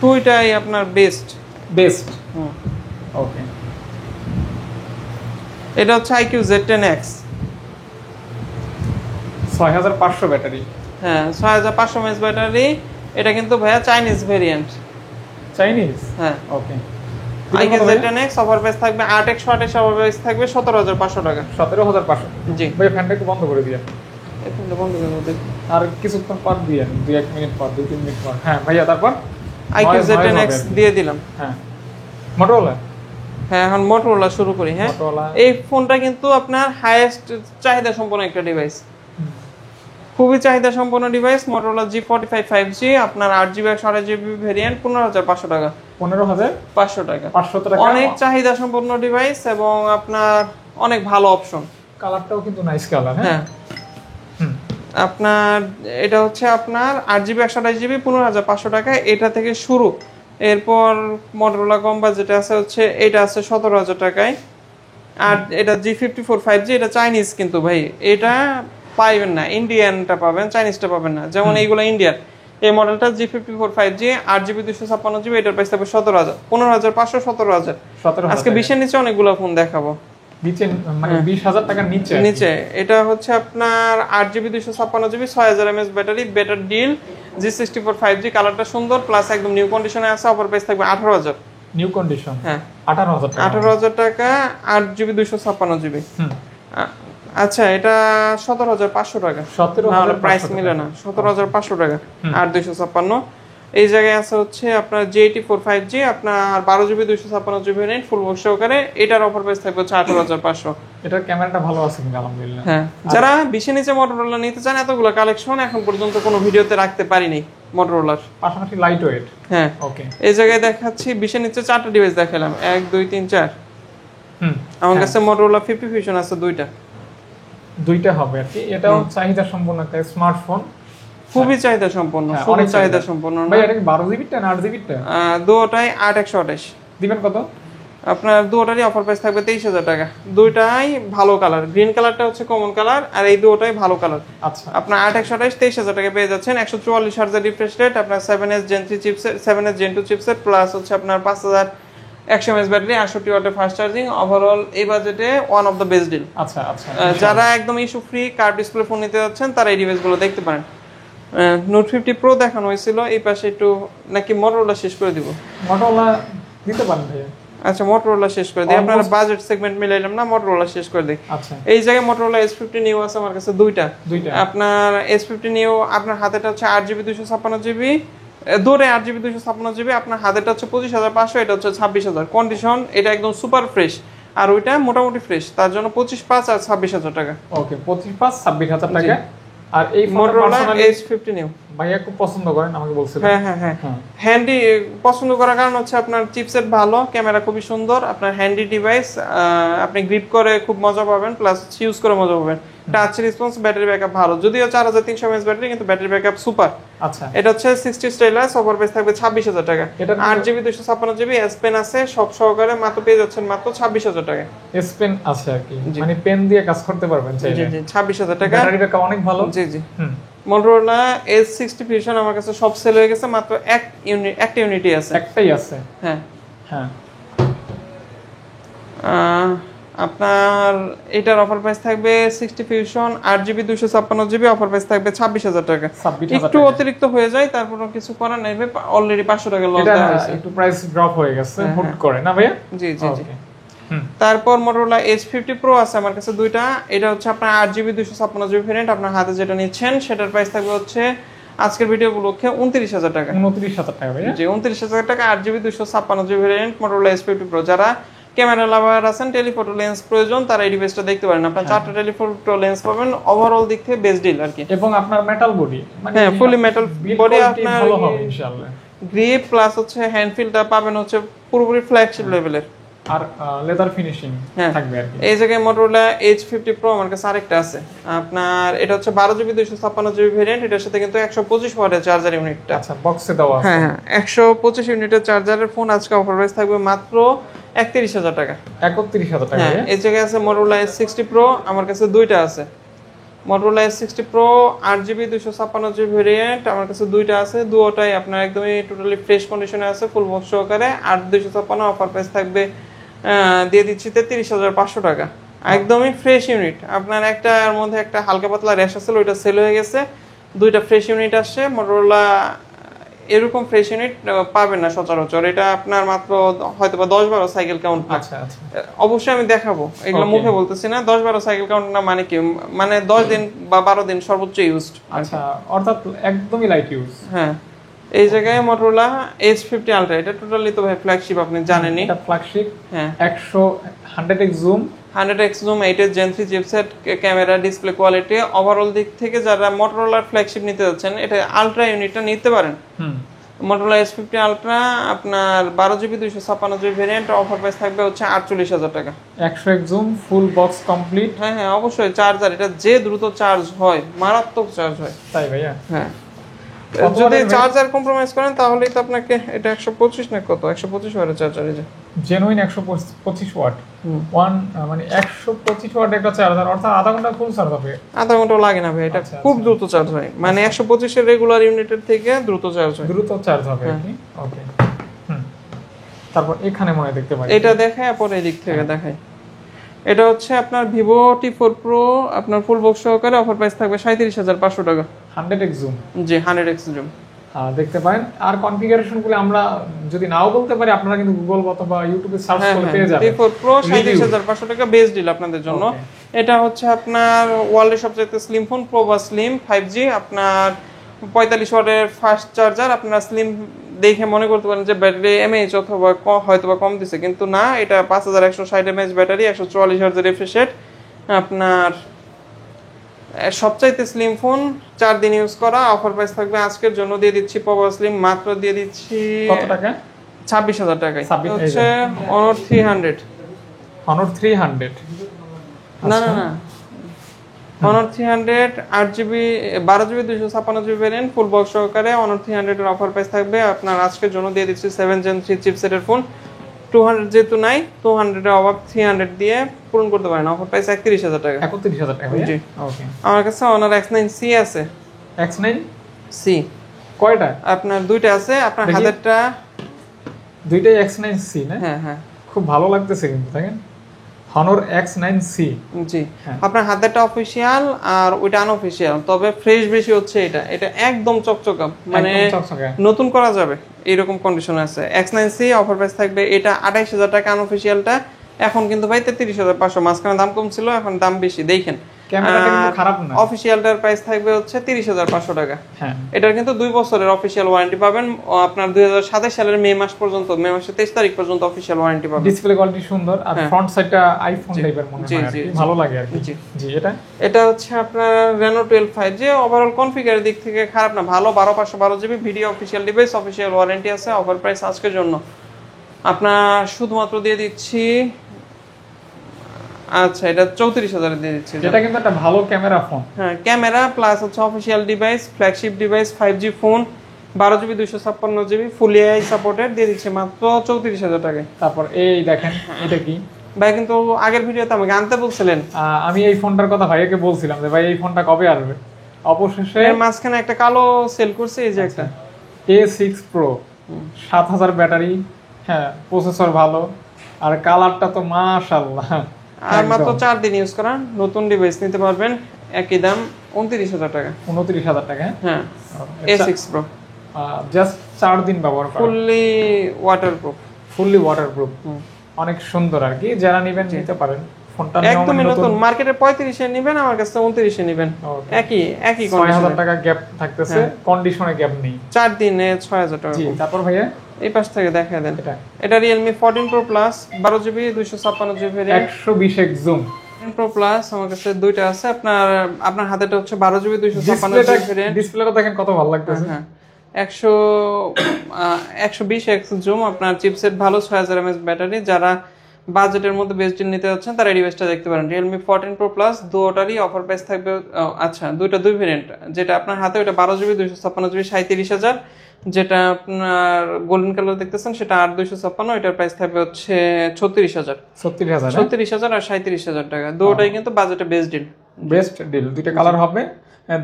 দুইটাই আপনার বেস্ট। ওকে, এটা হচ্ছে আইকিউ Z10X, 6500 ব্যাটারি। হ্যাঁ 6500 mAh ব্যাটারি। এটা কিন্তু ভাইয়া চাইনিজ ভেরিয়েন্ট। চাইনিজ? হ্যাঁ ওকে। আইকিউ Z10X অফার প্রাইস থাকবে 8/128, অফার প্রাইস থাকবে 17,500 টাকা। 17,500। জি ভাই ফ্যানটা একটু বন্ধ করে দিয়েন। এখন বন্ধ করে দেব, আর কিছুক্ষণ পর দিয়েন, 2-1 মিনিট পর, 2-3 মিনিট পর। হ্যাঁ ভাইয়া তারপর আইকিউ Z10X দিয়ে দিলাম। হ্যাঁ মোটরোলা। হ্যাঁ এখন মোটরোলা শুরু করি। হ্যাঁ এই ফোনটা কিন্তু আপনার হাইয়েস্ট চাহিদা সম্পন্ন একটা ডিভাইস, খুবই চাহিদা সম্পন্ন ডিভাইস। মোটরোলা G45 5G আপনার 8GB 128GB ভেরিয়েন্ট, 15,500 টাকা। 15,500 টাকা। 500 টাকা। অনেক চাহিদা সম্পন্ন ডিভাইস এবং আপনার অনেক ভালো অপশন। কালারটাও কিন্তু নাইস কালার। হ্যাঁ আপনার এটা হচ্ছে আপনার 8GB 128GB 15,500 টাকা, এটা থেকে শুরু। এরপর মোটরোলা কম্বা যেটা আছে হচ্ছে এটা আছে 17,000 টাকায়। আর এটা G54 5G, এটা চাইনিজ কিন্তু ভাই, এটা পাইবেন না, ইন্ডিয়ানটা পাবেন, চাইনিজটা পাবেন না। যেমন এইগুলো ইন্ডিয়ান। এই মডেলটা G54 5G 8GB 256GB, এটার প্রাইস থাকবে 17,000, 15,500, 17,000। আজকে 20-এর নিচে অনেকগুলো ফোন দেখাবো। নিচে মানে 20,000 টাকার নিচে এটা হচ্ছে আপনার 8GB 256GB 6000 mAh battery, better deal. G64 5G, কালারটা সুন্দর প্লাস একদম নিউ কন্ডিশনে আছে, অফার প্রাইস থাকবে 18,000। New condition? হ্যাঁ 18,000 টাকা। 18,000 টাকা 8GB 256GB। আচ্ছা এটা 17,500 টাকা। 17,500 প্রাইস মিলে না, 17,500 টাকা 8/256। এই জায়গায় আছে হচ্ছে আপনার G84 5G আপনার 12GB 256GB variant full box সহকারে, এটার অফার প্রাইস থাকবে হচ্ছে 18,500। এটার ক্যামেরাটা ভালো আছে কিন্তু আলহামদুলিল্লাহ। হ্যাঁ যারা 20 এর নিচে মোটরোলা নিতে চান, এতগুলো কালেকশন এখন পর্যন্ত কোনো ভিডিওতে রাখতে পারিনি মোটরোলার, পাশাপাশি লাইট ওয়েট। হ্যাঁ ওকে, এই জায়গায় দেখাচ্ছি 20 এর নিচে 4টা ডিভাইস দেখালাম, 1 2 3 4। আমার কাছে মোটরোলা 50 ফিউশন আছে দুইটা হবে আর কি। এটাও চাহিদা সম্পন্ন একটা স্মার্টফোন, খুবই চাহিদা সম্পন্ন, খুবই চাহিদা সম্পন্ন। ভাই এটা কি 12GB না 8GB টা? দুটোটাই 8/128 দিবেন কত? আপনার দুটোটারই অফার প্রাইস থাকবে 23,000 টাকা। দুইটাই ভালো কালার, গ্রিন কালারটা হচ্ছে কমন কালার, আর এই দুটোটাই ভালো কালার। আচ্ছা আপনার 8/128 23,000 টাকা পেয়ে যাচ্ছেন। 144 Hz রিফ্রেশ রেট, আপনার 7S Gen 3 chipset, 7S Gen 2 chipset plus হচ্ছে আপনার 5100 mAh ব্যাটারি, 68 ওয়াটের ফাস্ট চার্জিং। ওভারঅল এই বাজেটে one of the best deal. আচ্ছা আচ্ছা, যারা একদম issue free curve display phone নিতে যাচ্ছেন তারা এই ডিভাইসগুলো দেখতে পারেন। নোট 50 প্রো দেখানো হয়েছিল, এই পাশে একটু নাকি মোটরোলা শেষ করে দিব। মোটরোলা দিতে পারেন ভাইয়া। আচ্ছা মোটরোলা শেষ করে দিই, আপনারা বাজেট সেগমেন্ট মিলাইলাম না, মোটরোলা শেষ করে দিই। আচ্ছা এই জায়গায় মোটরোলা S50 নিউ আছে আমার কাছে দুইটা। আপনার S50 নিউ আপনার হাতেটা হচ্ছে 8GB 256GB, দূরে 8GB 256GB, আপনার হাতেটা হচ্ছে 25,500, এটা হচ্ছে 26,000। কন্ডিশন এটা একদম সুপার ফ্রেশ, আর ওইটা মোটামুটি ফ্রেশ, তার জন্য 25,500 আর 26,000 টাকা। ওকে 25,500 26,000 টাকা। আর এই মোটরোলা S50 নিউ ভাইয়া খুব পছন্দ করেন আমাকে বলছিলেন। হ্যাঁ হ্যান্ডি পছন্দ করার কারণ হচ্ছে আপনার চিপসেট ভালো, ক্যামেরা খুবই সুন্দর, আপনার হ্যান্ডি ডিভাইস, আপনি গ্রিপ করে খুব মজা পাবেন, প্লাস ইউজ করে মজা পাবেন। টাচ রেসপন্স, ব্যাটারি ব্যাকআপ ভালো, যদিও 4300 mAh ব্যাটারি, কিন্তু ব্যাটারি ব্যাকআপ সুপার। আচ্ছা এটা হচ্ছে 60 স্টাইলাস, অফার প্রাইস থাকবে 26,000 টাকা। 8GB 256GB এস পেন আছে সব সহকারে, মাত্র পেয়ে যাচ্ছেন মাত্র 26,000 টাকা। এস পেন আছে আর কি, মানে পেন দিয়ে কাজ করতে পারবেন চাইলে। জি 26,000 টাকা, ব্যাটারি ব্যাকআপ অনেক ভালো। জি মোটরোলা S60 Fusion আমার কাছে সব সেল হয়ে গেছে, মাত্র একটা ইউনিটই আছে, একটাই আছে। হ্যাঁ হ্যাঁ আপনার এটার অফার প্রাইস থাকবে 60 Fusion 8GB 256GB, offer price থাকবে 26,000 টাকা। একটু অতিরিক্ত হয়ে যায়, তারপরও কিছু করার নাই, অলরেডি 500 টাকা লস দেওয়া হয়েছে, একটু প্রাইস ড্রপ হয়ে গেছে হুট করে না ভাইয়া। জি তারপর মোটরোলা S50 Pro আছে আমার কাছে দুইটা। এটা হচ্ছে আপনার 8GB 256GB ভেরিয়েন্ট, আপনার হাতে যেটা নিচ্ছেন সেটার প্রাইস থাকবে হচ্ছে আজকের ভিডিও উপলক্ষে 29,000 টাকা। 29,000 টাকা ভাইয়া। জি 29,000 টাকা 8GB 256GB variant Motorola S50 Pro। যারা ক্যামেরা লাভার আছেন, টেলিফটো লেন্স প্রয়োজন, তারা এই ডিভাইসটা দেখতে পারেন। আপনার 4টা টেলিফটো লেন্স পাবেন, ওভারঅল দিক থেকে বেস্ট ডিল আর কি। এবং আপনার মেটাল বডি, মানে হ্যাঁ ফুলি মেটাল বডি, আপনার ভালো হবে ইনশাআল্লাহ। গ্রিপ প্লাস হচ্ছে হ্যান্ড ফিলটা পাবেন হচ্ছে পুরোপুরি ফ্ল্যাগশিপ লেভেলের, আর লেদার ফিনিশিং থাকবে আর কি। এই জায়গায় মোটরোলা H50 Pro আমার কাছে আরেকটা আছে, আপনার এটা হচ্ছে 12GB 256GB ভেরিয়েন্ট, এটার সাথে কিন্তু 125 ওয়াটের চার্জার ইউনিটটা। আচ্ছা বক্সে দেওয়া আছে। হ্যাঁ 125 ইউনিটের চার্জারের ফোন, আজকে অফার প্রাইস থাকবে মাত্র 31,000 টাকা। 31,000 টাকা। এই জায়গায় আছে মোটরোলা S60 Pro, আমার কাছে দুইটা আছে। Motorola S60 Pro 8GB 256GB variant আমার কাছে দুইটা আছে, দুটোটাই আপনার একদমই টোটালি ফ্রেশ কন্ডিশনে আছে, ফুল বক্স সহকারে। 8/256 অফার প্রাইস থাকবে দিয়ে দিচ্ছি 33,500 টাকা। একদমই ফ্রেশ ইউনিট, আপনার একটার মধ্যে একটা হালকা পাতলা র্যাশ আছে, ওইটা সেল হয়ে গেছে, দুইটা ফ্রেশ ইউনিট আসছে। মোটরোলা এরকম ফ্রেশ ইউনিট পাবেন না সচরাচর, এটা আপনার মাত্র হয়তো বা 10-12 সাইকেল কাউন্ট। আচ্ছা অবশ্যই আমি দেখাবো, এগুলো মুখে বলতেছি না। 10-12 সাইকেল কাউন্ট না মানে কি, মানে 10 দিন বা 12 দিন সর্বোচ্চ ইউজড। আচ্ছা অর্থাৎ একদমই লাইট ইউজ। হ্যাঁ এই জায়গায় মোটরোলা H50 Ultra, এটা টোটালি তো ভাই ফ্ল্যাগশিপ, আপনি জানেনই। এটা ফ্ল্যাগশিপ। হ্যাঁ 100x zoom, 100x zoom, 8 Gen 3 chipset, camera, display quality, overall দিক থেকে যারা মোটরোলার ফ্ল্যাগশিপ নিতে যাচ্ছেন, এটা আলট্রা ইউনিটটা নিতে পারেন। মোটরোলা S50 Ultra আপনার 12GB 256GB variant, offer price থাকবে হচ্ছে 48,000 টাকা। 100x zoom, full box complete. হ্যাঁ অবশ্যই চার্জার, এটা যে দ্রুত চার্জ হয়, মারাত্মক চার্জ হয়। তাই ভাইয়া? হ্যাঁ যদি চার্জার কম্প্রোমাইজ করেন তাহলেই তো আপনাকে এটা 125 না কত 125 ওয়াটের চার্জার, এই যে জেনুইন 125 ওয়াট, মানে 125 ওয়াট একটা চার্জার, অর্থাৎ আধা ঘন্টা ফুল চার্জ হবে। আধা ঘন্টা লাগে না ভাই, এটা খুব দ্রুত চার্জ হয়, মানে 125 এর রেগুলার ইউনিটের থেকে দ্রুত চার্জ হয়, দ্রুত চার্জ হবে আর কি। ওকে তারপর এখানে মনে দেখতে পাই, এটা দেখায় পরে এদিক থেকে দেখায়। এটা হচ্ছে আপনার Vivo T4 Pro, আপনার ফুল বক্স সহকারে, অফার প্রাইস থাকবে 37,500 টাকা। 100x জুম, জি 100x জুম দেখতে পারেন। আর কনফিগারেশন গুলো আমরা যদি নাও বলতে পারি, আপনারা কিন্তু গুগল অথবা ইউটিউবে সার্চ করে পেয়ে যাবেন। T4 Pro 37,500 টাকা বেস্ট ডিল আপনাদের জন্য। এটা হচ্ছে আপনার ওয়ার্ল্ডের সবচেয়ে স্লিম ফোন, প্রো বা স্লিম 5G, আপনার 45 ওয়াটের ফাস্ট চার্জার। আপনারা স্লিম দেখে মনে করতে পারেন যে ব্যাটারি এমএএইচ অথবা হয়তো বা কম দিছে, কিন্তু না, এটা 5160 mAh battery, 144 hertz refresh rate, আপনার সবচাইতে স্লিম ফোন, 4 দিন ইউজ করা। অফার প্রাইস থাকবে আজকের জন্য দিয়ে দিচ্ছি পাওয়ার স্লিম মাত্র দিয়ে দিচ্ছি কত টাকা? 26,000 টাকায়। হচ্ছে Honor 300। Honor 300 না Honor 300 8GB 12GB 256GB variant, full box সহকারে Honor 300 এর অফার প্রাইস থাকবে আপনার আজকের জন্য দিয়ে দিচ্ছি 7 Gen 3 চিপসেটের ফোন। 200 যেহেতু নাই, 200 এর অভাব 300 দিয়ে পূরণ করতে পারেন। অফার প্রাইস 31,000 টাকা। 31,000 টাকা। জি ওকে। আমার কাছে Honor X9C আছে। X9C কয়টা? আপনার দুইটা আছে, আপনার হাতেরটা দুইটাই X9C না? হ্যাঁ খুব ভালো লাগতেছে কিন্তু, দেখেন Honor X9C জি, আপনার হাতেরটা অফিশিয়াল আর ওইটা আনঅফিশিয়াল, তবে ফ্রেশ বেশি হচ্ছে এটা। এটা একদম চকচকা, মানে নতুন করা যাবে এইরকম কন্ডিশন আছে। X9C অফার প্রাইস থাকবে এটা 28,000 টাকা আনঅফিশিয়ালটা, এখন কিন্তু ভাই 33,500, মাঝখানে দাম কম ছিল, এখন দাম বেশি দেখেন। ক্যামেরাটা কিন্তু খারাপ না। অফিশিয়ালটার প্রাইস থাকবে হচ্ছে 30,500 টাকা। হ্যাঁ, এটার কিন্তু 2 বছরের অফিশিয়াল ওয়ারেন্টি পাবেন। আপনার 2027 সালের মে মাস পর্যন্ত, মে মাসের 23 তারিখ পর্যন্ত অফিশিয়াল ওয়ারেন্টি পাবেন। ডিসপ্লে কোয়ালিটি সুন্দর, আর ফ্রন্ট সাইডটা আইফোন টাইপের মনে হয়, ভালো লাগে আর কি। জি, এটা হচ্ছে আপনার Reno 12 5G। ওভারঅল কনফিগারের দিক থেকে খারাপ না, ভালো। 12512 GB video, official device, official warranty আছে। অফার প্রাইস আজকের জন্য আপনার শুধুমাত্র দিয়ে দিচ্ছি, আচ্ছা এটা 34,000 দিয়ে দিচ্ছি। এটা কিন্তু একটা ভালো ক্যামেরা ফোন। হ্যাঁ, ক্যামেরা প্লাস হচ্ছে official device, flagship device, 5G phone, 12GB 256GB, ফুল AI সাপোর্টেড, দিয়ে দিচ্ছে মাত্র 34,000 টাকায়। তারপর এই দেখেন, এটা কি ভাই? কিন্তু আগের ভিডিওতে আমাকে আনতে বলছিলেন। আমি এই ফোনটার কথা ভাইয়াকে বলছিলাম যে ভাই এই ফোনটা কবে আসবে, অবশেষে মাঝখানে একটা কালো সেল করছে, এই যে একটা A6 Pro, 7000 ব্যাটারি, হ্যাঁ প্রসেসর ভালো, আর কালারটা তো মাশাআল্লাহ। আর মাত্র 4 দিন ইউজ করা, নতুন ডিভাইস নিতে পারবেন, একই দাম 29,000 টাকা। 29,000 টাকা। হ্যাঁ, A6 Pro জাস্ট 4 দিন ব্যবহার করা, ফুললি ওয়াটারপ্রুফ। অনেক সুন্দর আর কি, যারা নেবেন নিতে পারেন। ফোনটা একদমই নতুন, মার্কেটে 35 এ নেবেন, আমার কাছে 29 এ নেবেন, একই কন্ডিশন। 6000 টাকা গ্যাপ থাকতেছে, কন্ডিশনে গ্যাপ নেই। 4 দিনে 6000 টাকা। জি, তারপর ভাইয়া এই পাশ থেকে দেখায় দেন। এটা Realme 14 Pro Plus, 12GB 256GB variant, 120x zoom. 14 Pro Plus আমার কাছে দুইটা আছে। আপনার হাতেটা হচ্ছে 12GB 256GB ভেরিয়েন্ট। ডিসপ্লেটা দেখেন কত ভালো লাগতেছে। হ্যাঁ, 120x জুম, আপনার চিপসেট ভালো, 6000 mAh ব্যাটারি। যারা বাজেটের মধ্যে বেস্ট ডিল নিতে যাচ্ছেন তারা এই ডিভাইসটা দেখতে পারেন। Realme 14 Pro Plus দুটোরই অফার প্রাইস থাকবে, আচ্ছা দুই ভেরিয়েন্ট। যেটা আপনার হাতে ওটা 12GB 256GB 37,000, যেটা আপনার গোল্ডেন কালার দেখতেছেন সেটা 8,256, এটার প্রাইস থাকবে হচ্ছে 36,000 আর 37,000 টাকা। দুটোই কিন্তু বাজেটে বেস্ট ডিল। দুইটা কালার হবে,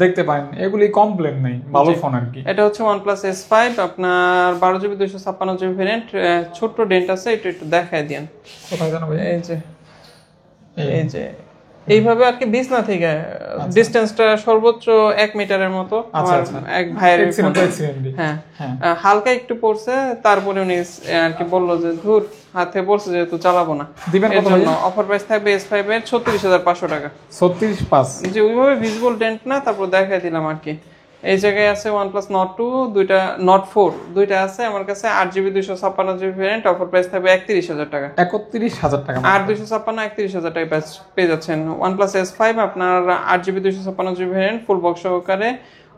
দেখতে পারেন, এগুলি কমপ্লেন নেই, ভালো ফোন আর কি। এটা হচ্ছে OnePlus S5, আপনার 12GB 256GB ভেরিয়েন্ট, ছোট্ট ডেন্ট আছে, এটা একটু দেখায় দেন। কোথায় জানো ভাই? এই যে এইভাবে আর কি, বিছনা থেকে ডিসটেন্সটা সর্বোচ্চ 1 মিটারের মতো। আমার এক ভাইয়ের, হ্যাঁ হালকা একটু পড়ছে, তারপরে উনি আর কি বললো যে ধুর হাতে পড়ছে যেহেতু চালাবো না, এর জন্য অফার প্রাইস থাকবে S5 এর 36,500 টাকা। 36,500 জি, ওইভাবে ভিজিবল ডেন্ট না, তারপর দেখাই দিলাম আর কি। এই জায়গায় আছে OnePlus Nord 2, দুইটা Nord 4 দুইটা আছে আমার কাছে, 8GB 256GB variant, offer price থাকবে 31,000 টাকা। 31,000 টাকা, 8,256 31,000 টাকা পেয়ে যাচ্ছেন। OnePlus S5 আপনার 8GB 256GB variant, full box সহকারে,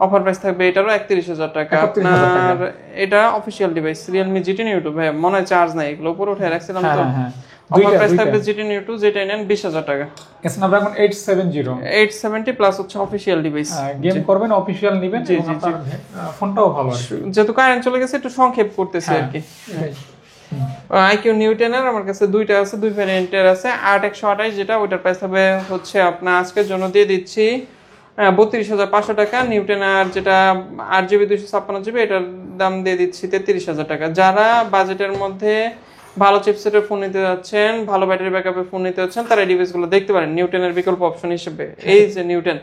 অফার প্রাইস থাকবে এটারও 31,000 টাকা। আপনার এটা official device Realme GT Neo 2, ভাই মনে হয় চার্জ নাই, এগুলো উপরে উঠে রাখছিলাম তো। অফার প্রাইস থাকবে GT Neo 2, যেটা নেন 20,000 টাকা। Snapdragon 870 প্লাস হচ্ছে অফিশিয়াল ডিভাইস। গেম করবেন, অফিশিয়াল নেবেন, এবং আপনার ফোনটাও ভালো আছে। যেহেতু কারেন্ট চলে গেছে একটু সংক্ষেপ করতেছি আর কি। IQ Neo 10 এর আমার কাছে দুইটা আছে, দুই ভ্যারিয়েন্টের আছে। 8128 যেটা, ওটার প্রাইস হবে হচ্ছে আপনার আজকের জন্য দিয়ে দিচ্ছি 32,500 টাকা। Neo 10 আর যেটা 8GB 256GB, এটার দাম দিয়ে দিচ্ছি 33,000 টাকা। যারা বাজেটের মধ্যে ভালো চিপসেটের ফোন নিতে যাচ্ছেন, ভালো ব্যাটারি ব্যাকআপের ফোন নিতে যাচ্ছেন, তারা এই ডিভাইসগুলো দেখতে পারেন Neo 10 এর বিকল্প অপশন হিসেবে। এই যে Neo 10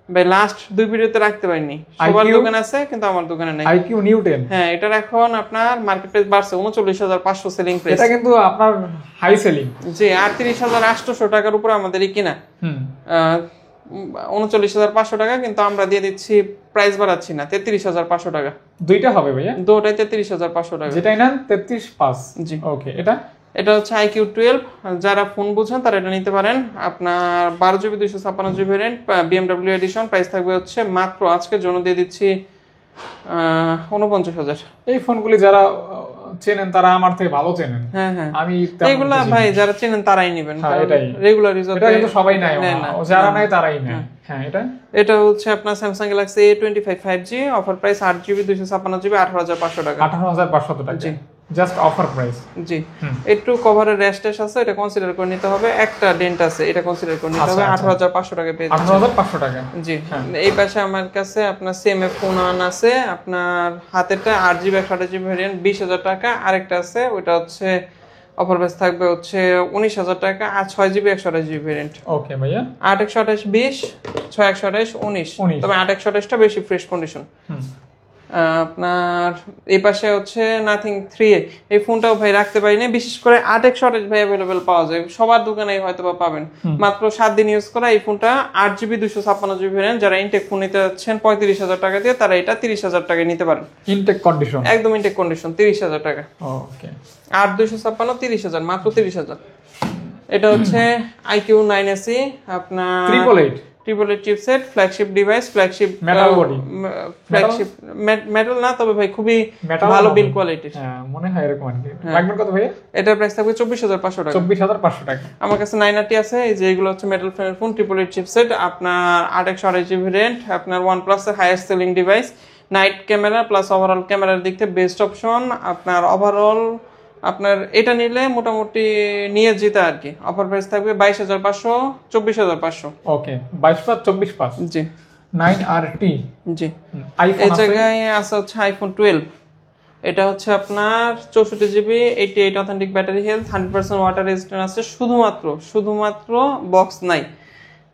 ভাই, লাস্ট 2 ভিডিওতে রাখতে পারিনি, সবার দোকানে আছে কিন্তু আমার দোকানে নাই। IQ Neo 10, হ্যাঁ এটার এখন আপনার মার্কেট প্রাইস বাড়ছে 39,500 সেলিং প্রাইস। এটা কিন্তু আপনার হাই সেলিং। জি, 38,800 টাকার উপরে আমাদেরই কিনা, 39,500 টাকা, কিন্তু আমরা দিয়ে দিচ্ছি, প্রাইস বাড়াচ্ছি না, 33,500 টাকা। দুইটা হবে ভাইয়া? দুটোই 33,500 টাকা। যেটাই নেন 33,500। জি, ওকে। এটা হচ্ছে IQ 12, যারা ফোন বুঝেন তারা এটা নিতে পারেন। আপনার 12GB 256GB variant, BMW addition, price থাকবে হচ্ছে মাত্র আজকের জন্য দিয়ে দিচ্ছি 49,000। এই ফোনগুলি যারা চেনেন তারা আমার থেকে ভালো চেনেন। হ্যাঁ, আমি এগুলা ভাই যারা চেনেন তারাই নেবেন, রেগুলার ইউজার। এটা কিন্তু সবাই নেয় না, যারা নেয় তারাই নেয়। হ্যাঁ, এটা হচ্ছে আপনার Samsung Galaxy A25 5G, offer price 8GB 256GB 18,500 টাকা। 18,500 টাকা, জি, জাস্ট অফার প্রাইস। জি, একটু কভারের রেস্ট আছে, এটা কনসিডার করে নিতে হবে। একটা ডেন্ট আছে, এটা কনসিডার করে নিতে হবে। 18,500 টাকা পেয়ে যাচ্ছেন। 18,500 টাকা, জি। এই পাশে আমার কাছে আপনার সেম ফোন আছে, আপনার হাতেরটা 8GB 128GB ভেরিয়েন্ট, 20,000 টাকা। আরেকটা আছে, ওটা হচ্ছে অফার প্রাইস থাকবে হচ্ছে 19,000 টাকা আর 6GB 128GB ভেরিয়েন্ট। ওকে ভাইয়া 8 128 20, 6 128 19, তবে 8 128টা বেশি ফ্রেশ কন্ডিশন। আপনার এই পাশে হচ্ছে নাথিং 3A, এই ফোনটাও ভাই রাখতে পারিনি, বিশেষ করে 8 128 ভাই অ্যাভেলেবেল পাওয়া যায় সবার দোকানে হয়তো বা পাবেন। মাত্র 7 দিন ইউজ করা এই ফোনটা 8GB 256GB ভেরিয়েন্ট। যারা ইনটেক ফোন নিতে যাচ্ছেন 35,000 টাকা দিয়ে, তারা এটা 30,000 টাকায় নিতে পারেন। ইনটেক কন্ডিশন, একদম ইনটেক কন্ডিশন, 30,000 টাকা। ওকে 8 256 30,000, মাত্র 30,000। এটা হচ্ছে IQ 9SE, আপনার 888 chipset, flagship device, flagship metal body, flagship metal না, তবে ভাই খুবই ভালো বিল কোয়ালিটির। হ্যাঁ মনে হয় এরকম আর কি। লাগবে কত ভাই? এটার প্রাইস থাকবে 24,500 টাকা। 24,500 টাকা। আমার কাছে 980 আছে, এই যে এগুলো হচ্ছে মেটাল ফ্রেমের ফোন, 888 চিপসেট, আপনার 8 128GB ভেরিয়েন্ট, আপনার OnePlus এর highest selling device, night camera plus overall ক্যামেরার দিক থেকে বেস্ট অপশন। আপনার ওভারঅল আপনার এটা নিলে মোটামুটি নিয়ে যেতে আর কি। অফার প্রাইস থাকবে 22,500, 24,500। ওকে 22 প্লাস 24 পাস। জি 9RT। জি আইফোন এই জায়গায় আছে হচ্ছে আইফোন 12। এটা হচ্ছে আপনার 64GB 88 authentic battery health, 100% water resistant আছে। শুধুমাত্র বক্স নাই,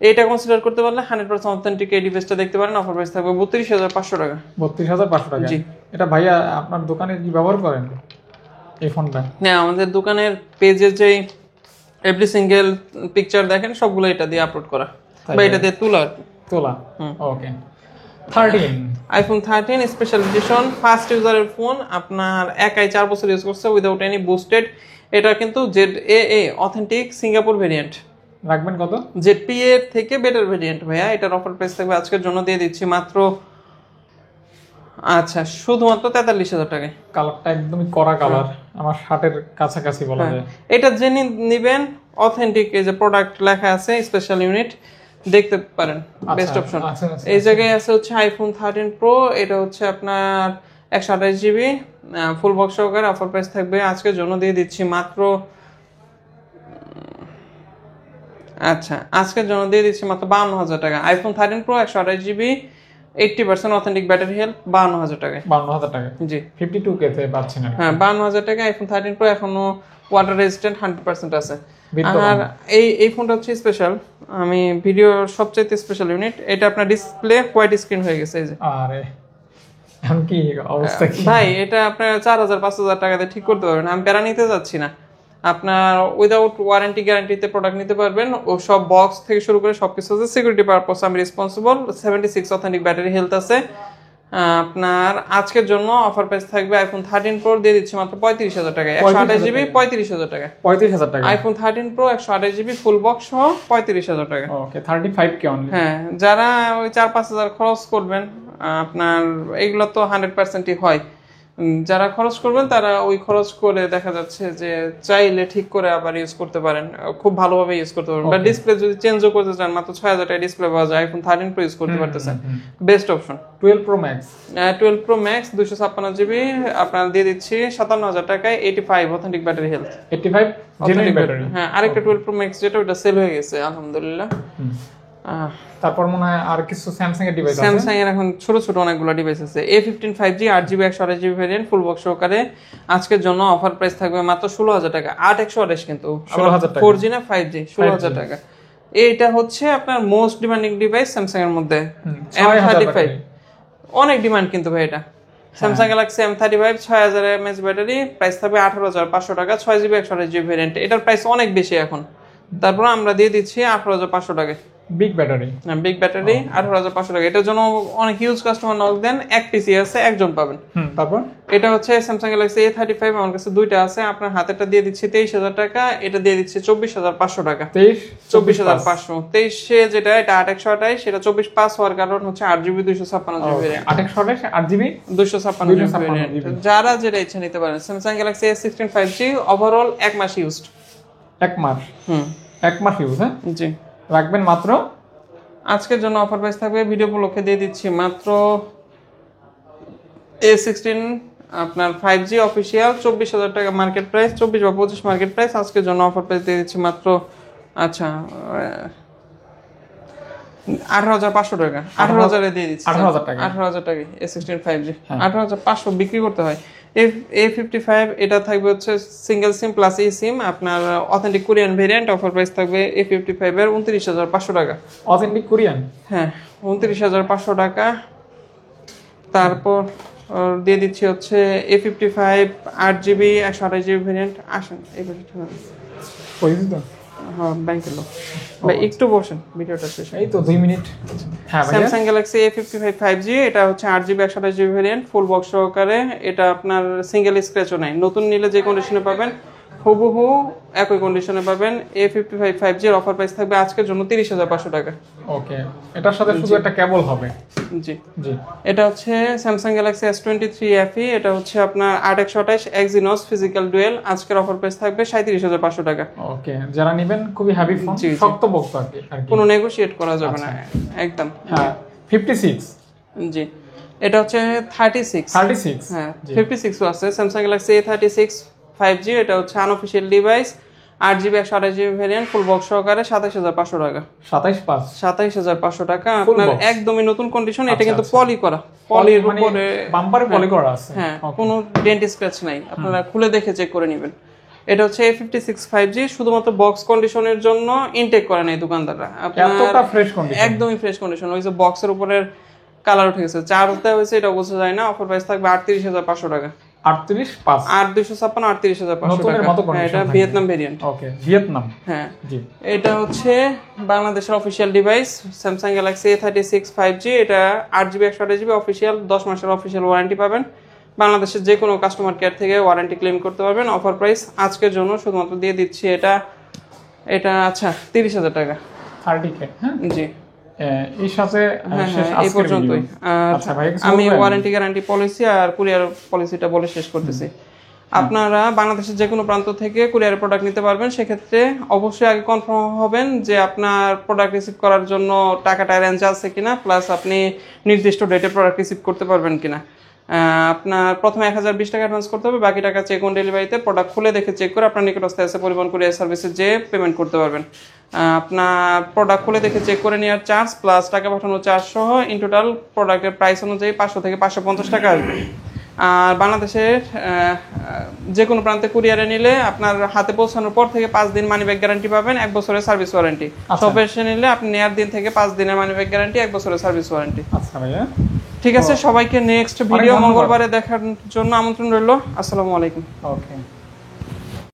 এটা কনসিডার করতে পারলে 100% অথেন্টিক এই ডিভাইসটা দেখতে পারেন। অফার প্রাইস থাকবে 32,500 টাকা। 32,500 টাকা। জি এটা ভাইয়া আপনার দোকানে কি ব্যবহার করেন এই ফোনটা? হ্যাঁ, আমাদের দোকানের পেজে যে এভরি সিঙ্গেল পিকচার দেখেন সবগুলো এটা দিয়ে আপলোড করা বা এটা দিয়ে তোলা। Okay 13 iPhone 13 special edition, first ইউজারের ফোন, আপনার একাই 4 বছর ইউজ করছে উইদাউট এনি বুস্টেড। এটা কিন্তু ZAA অথেন্টিক সিঙ্গাপুর ভেরিয়েন্ট। রাখবেন কত? ZPA এর থেকে বেটার ভেরিয়েন্ট ভাইয়া। এটার অফার প্রাইস থাকবে আজকের জন্য দিয়ে দিচ্ছি মাত্র শুধুমাত্র 43,000 টাকায়। কালারটা একদমই কড়া কালার, আমার শার্টের কাছাকাছি বলা যায়। এটা জেনে নিবেন, অথেন্টিক এই যে প্রোডাক্ট লেখা আছে স্পেশাল ইউনিট, দেখতে পারেন বেস্ট অপশন। এই জায়গায় আছে হচ্ছে আইফোন 13 প্রো, এটা হচ্ছে আপনার 128GB ফুল বক্স সহকারে। অফার প্রাইস থাকবে আজকের জন্য দিয়ে দিচ্ছি মাত্র আজকের জন্য দিয়ে দিচ্ছি মাত্র 52,000 টাকা। IPhone 13 pro 128GB 80% authentic battery health, 52,000 টাকায়। 52,000 টাকা জি 52K তে পাচ্ছেন। হ্যাঁ 52,000 টাকা। আইফোন 13 প্রো এখনো ওয়াটার রেজিস্ট্যান্ট 100% আছে। আর এই ফোনটা হচ্ছে স্পেশাল, আমি ভিডিওর সবচেয়ে স্পেশাল ইউনিট। এটা আপনার ডিসপ্লে হোয়াইট স্ক্রিন হয়ে গেছে। এই যে আরে এখন কি অবস্থা কি ভাই, এটা আপনার 4,000-5,000 টাকাতে ঠিক করতে পারবেন। আমি প্যারা নিতে যাচ্ছি না, আপনার উইদাউট ওয়ারেন্টি গ্যারান্টিতে প্রোডাক্ট নিতে পারবেন। ও সব বক্স থেকে শুরু করে সবকিছু আছে, সিকিউরিটি পারপাস আমি রেসপন্সিবল। 76 অথেন্টিক ব্যাটারি হেলথ আছে। আপনার আজকের জন্য অফার প্রাইস থাকবে আইফোন 13 প্রো দিয়ে দিচ্ছি মাত্র 35,000 টাকায়। 128GB 35,000 টাকা। 35,000 টাকা iPhone 13 pro 128GB full box সহ 35,000 টাকা। ওকে 35K অনলি। হ্যাঁ, যারা ওই 4-5,000 খরচ করবেন, আপনার এগুলো তো 100%ই হয়। যারা খরচ করবেন তারা ওই খরচ করে দেখা যাচ্ছে যে চাইলে ঠিক করে আবার ইউজ করতে পারেন, খুব ভালোভাবে ইউজ করতে পারবেন। বা ডিসপ্লে যদি চেঞ্জও করতে চান, মাত্র 6,000 টাকা ডিসপ্লে পাওয়া যায়, আইফোন 13 প্রো ইউজ করতে পারতেছেন, best option. 12 pro max 256GB আপনার দিয়ে দিচ্ছি 57,000 টাকায়, 85 authentic battery health. 85 genuine battery. হ্যাঁ, আরেকটা 12 প্রো ম্যাক্স যেটা ওটা সেল হয়ে গেছে আলহামদুলিল্লাহ। তারপর মনে হয় আর কিছু স্যামসাং এর ডিভাইস আছে। স্যামসাং এর এখন ছোট ছোট অনেকগুলো ডিভাইস আছে। A15 5G 8GB 128GB variant full box সহকারে। আজকের জন্য অফার প্রাইস থাকবে মাত্র 16,000 টাকা। 8 128 কিন্তু 16,000 টাকা। 4G না 5G 16,000 টাকা। এইটা হচ্ছে আপনার মোস্ট ডিমান্ডিং ডিভাইস স্যামসাং এর মধ্যে। M35 অনেক ডিমান্ড কিন্তু ভাই এটা। Samsung Galaxy M35 6000 mAh battery, price থাকবে 18,500 টাকা। 6GB 128GB ভেরিয়েন্ট, এটার প্রাইস অনেক বেশি এখন, তারপর আমরা দিয়ে দিচ্ছি 18,500 টাকায়। বিগ ব্যাটারি, বিগ ব্যাটারি 18,500 টাকা। এটার জন্য অনেক হিউজ কাস্টমার নক দেন, এক পিসি আছে, একজন পাবেন। তারপর এটা হচ্ছে স্যামসাং গ্যালাক্সি A35, আমার কাছে দুইটা আছে। আপনার হাতেরটা দিয়ে দিচ্ছি 23,000 টাকা, এটা দিয়ে দিচ্ছি 24,500 টাকা। 24,500 23 যেটা, এটা 8 128, সেটা 24/5 হওয়ার কারণ হচ্ছে 8GB 256GB variant. 8 128 8GB 256GB variant. যারা যেটা ইচ্ছা নিতে পারেন। Samsung Galaxy S16 5G overall 1 মাস ইউজড। 1 মাস 1 মাস ইউজ। হ্যাঁ জি, রাখবেন মাত্র। আজকের জন্য অফার প্রাইস থাকবে ভিডিও উপলক্ষে দিয়ে দিচ্ছি মাত্র A16 আপনার 5G অফিসিয়াল 24,000 টাকা মার্কেট প্রাইস, 24 বা 25 মার্কেট প্রাইস। আজকের জন্য অফার প্রাইস দিয়ে দিচ্ছি মাত্র 18,500 টাকা। 18,000 এ দিয়ে দিচ্ছি। 18,000 টাকা 18,000 টাকা A16 5G 18,500 বিক্রি করতে হয়। A55 এটা থাকবে হচ্ছে সিঙ্গেল সিম প্লাস ই সিম, আপনার authentic Korean variant. Offer price থাকবে A55 এর 29,500 টাকা। Authentic Korean? হ্যাঁ, 29,500 টাকা। তারপর দিয়ে দিচ্ছি হচ্ছে A55 8GB 128GB ভেরিয়েন্ট। আসেন এই পাশে তো হ্যাঁ, ব্যাংকের লোক ভাই একটু বসেন, ভিডিওটা শেষ। এই তো 2 মিনিট। হ্যাঁ ভাই, স্যামসাং গ্যালাক্সি A55 5G, এটা হচ্ছে 8GB 128GB variant, full box সহকারে। এটা আপনার সিঙ্গেল স্ক্র্যাচও নাই, নতুন নিলে যে কন্ডিশনে পাবেন হুবহু একই কন্ডিশনে পাবেন। A55 5G এর অফার প্রাইস থাকবে আজকের জন্য 30,500 টাকা। ওকে, এটার সাথে শুধু একটা কেবল হবে? জি জি। এটা হচ্ছে স্যামসাং গ্যালাক্সি S23 FE, এটা হচ্ছে আপনার 8/128 Exynos ফিজিক্যাল ডুয়েল। আজকের অফার প্রাইস থাকবে 37,500 টাকা। ওকে, যারা নেবেন খুবই হেভি ফোন, শক্ত বক্স আর কি, কোনো নেগোশিয়েট করা যাবে না একদম। হ্যাঁ 56। জি এটা হচ্ছে 36। হ্যাঁ 56 আছে স্যামসাং গ্যালাক্সি A36 5G, এটা হচ্ছে unofficial device, 8GB 128GB variant, full box সহকারে 27,500 টাকা। 27,500 টাকা আপনার একদমই নতুন কন্ডিশন। এটা কিন্তু পলি করা, পলির উপরে বাম্পারে পলি করা আছে। হ্যাঁ, কোনো ডেন্ট স্ক্র্যাচ নাই, আপনারা খুলে দেখে চেক করে নেবেন। এটা হচ্ছে A56 5G, শুধুমাত্র বক্স কন্ডিশনের জন্য ইনটেক করে নাই দোকানদাররা। এতটা ফ্রেশ কন্ডিশন, একদমই ফ্রেশ কন্ডিশন। ওই যে বক্সের উপরের কালার উঠে গেছে, চারতে হয়েছে, এটা বোঝা যায় না। অফার প্রাইস থাকবে 38,500 টাকা। 38,500 8256 38,500 টাকা। এটা ভিয়েতনাম ভেরিয়েন্ট। ওকে, ভিয়েতনাম। হ্যাঁ জি। এটা হচ্ছে বাংলাদেশের official device Samsung Galaxy A36 5G, এটা 8GB 128GB অফিশিয়াল, 10 মাসের অফিশিয়াল ওয়ারেন্টি পাবেন। বাংলাদেশের যে কোনো কাস্টমার কেয়ার থেকে ওয়ারেন্টি ক্লেম করতে পারবেন। অফার প্রাইস আজকের জন্য শুধুমাত্র দিয়ে দিচ্ছি এটা আচ্ছা 30,000 টাকা। 30K। হ্যাঁ জি, এই সাথে এই পর্যন্তই। আমি ওয়ারেন্টি গ্যারান্টি পলিসি আর কুরিয়ার পলিসিটা বলে শেষ করতেছি। আপনারা বাংলাদেশের যে কোনো প্রান্ত থেকে কুরিয়ার প্রোডাক্ট নিতে পারবেন। সেক্ষেত্রে অবশ্যই আগে কনফার্ম হবেন যে আপনার প্রোডাক্ট রিসিভ করার জন্য টাকাটা অ্যারেঞ্জ আছে কিনা, প্লাস আপনি নির্দিষ্ট ডেটে প্রোডাক্ট রিসিভ করতে পারবেন কিনা। আপনার প্রথমে 1020 টাকা অ্যাডভান্স করতে হবে, বাকি টাকা চেক অন ডেলিভারিতে প্রোডাক্ট খুলে দেখে চেক করে আপনার নিকটস্থ এসে পরিবহন কুরিয়ার সার্ভিসে যে পেমেন্ট করতে পারবেন। আপনার প্রোডাক্ট খুলে দেখে চেক করে নেওয়ার চার্জ প্লাস টাকা পাঠানোর চার্জ সহ ইন টোটাল প্রোডাক্টের প্রাইস অনুযায়ী 500 থেকে 550 টাকা আসবে। আর বাংলাদেশের যে কোনো প্রান্তে কুরিয়ারে নিলে আপনার হাতে পৌঁছানোর পর থেকে 5 দিন মানি ব্যাগ গ্যারান্টি পাবেন, 1 বছরের সার্ভিস ওয়ারেন্টি। শপে এসে নিলে আপনি নেওয়ার দিন থেকে 5 দিনের মানি ব্যাগ গ্যারান্টি, 1 বছরের সার্ভিস ওয়ারেন্টি। আচ্ছা ভাইয়া, ঠিক আছে, সবাইকে নেক্সট ভিডিও মঙ্গলবারে দেখার জন্য আমন্ত্রণ রইল। আসসালামু আলাইকুম। ওকে।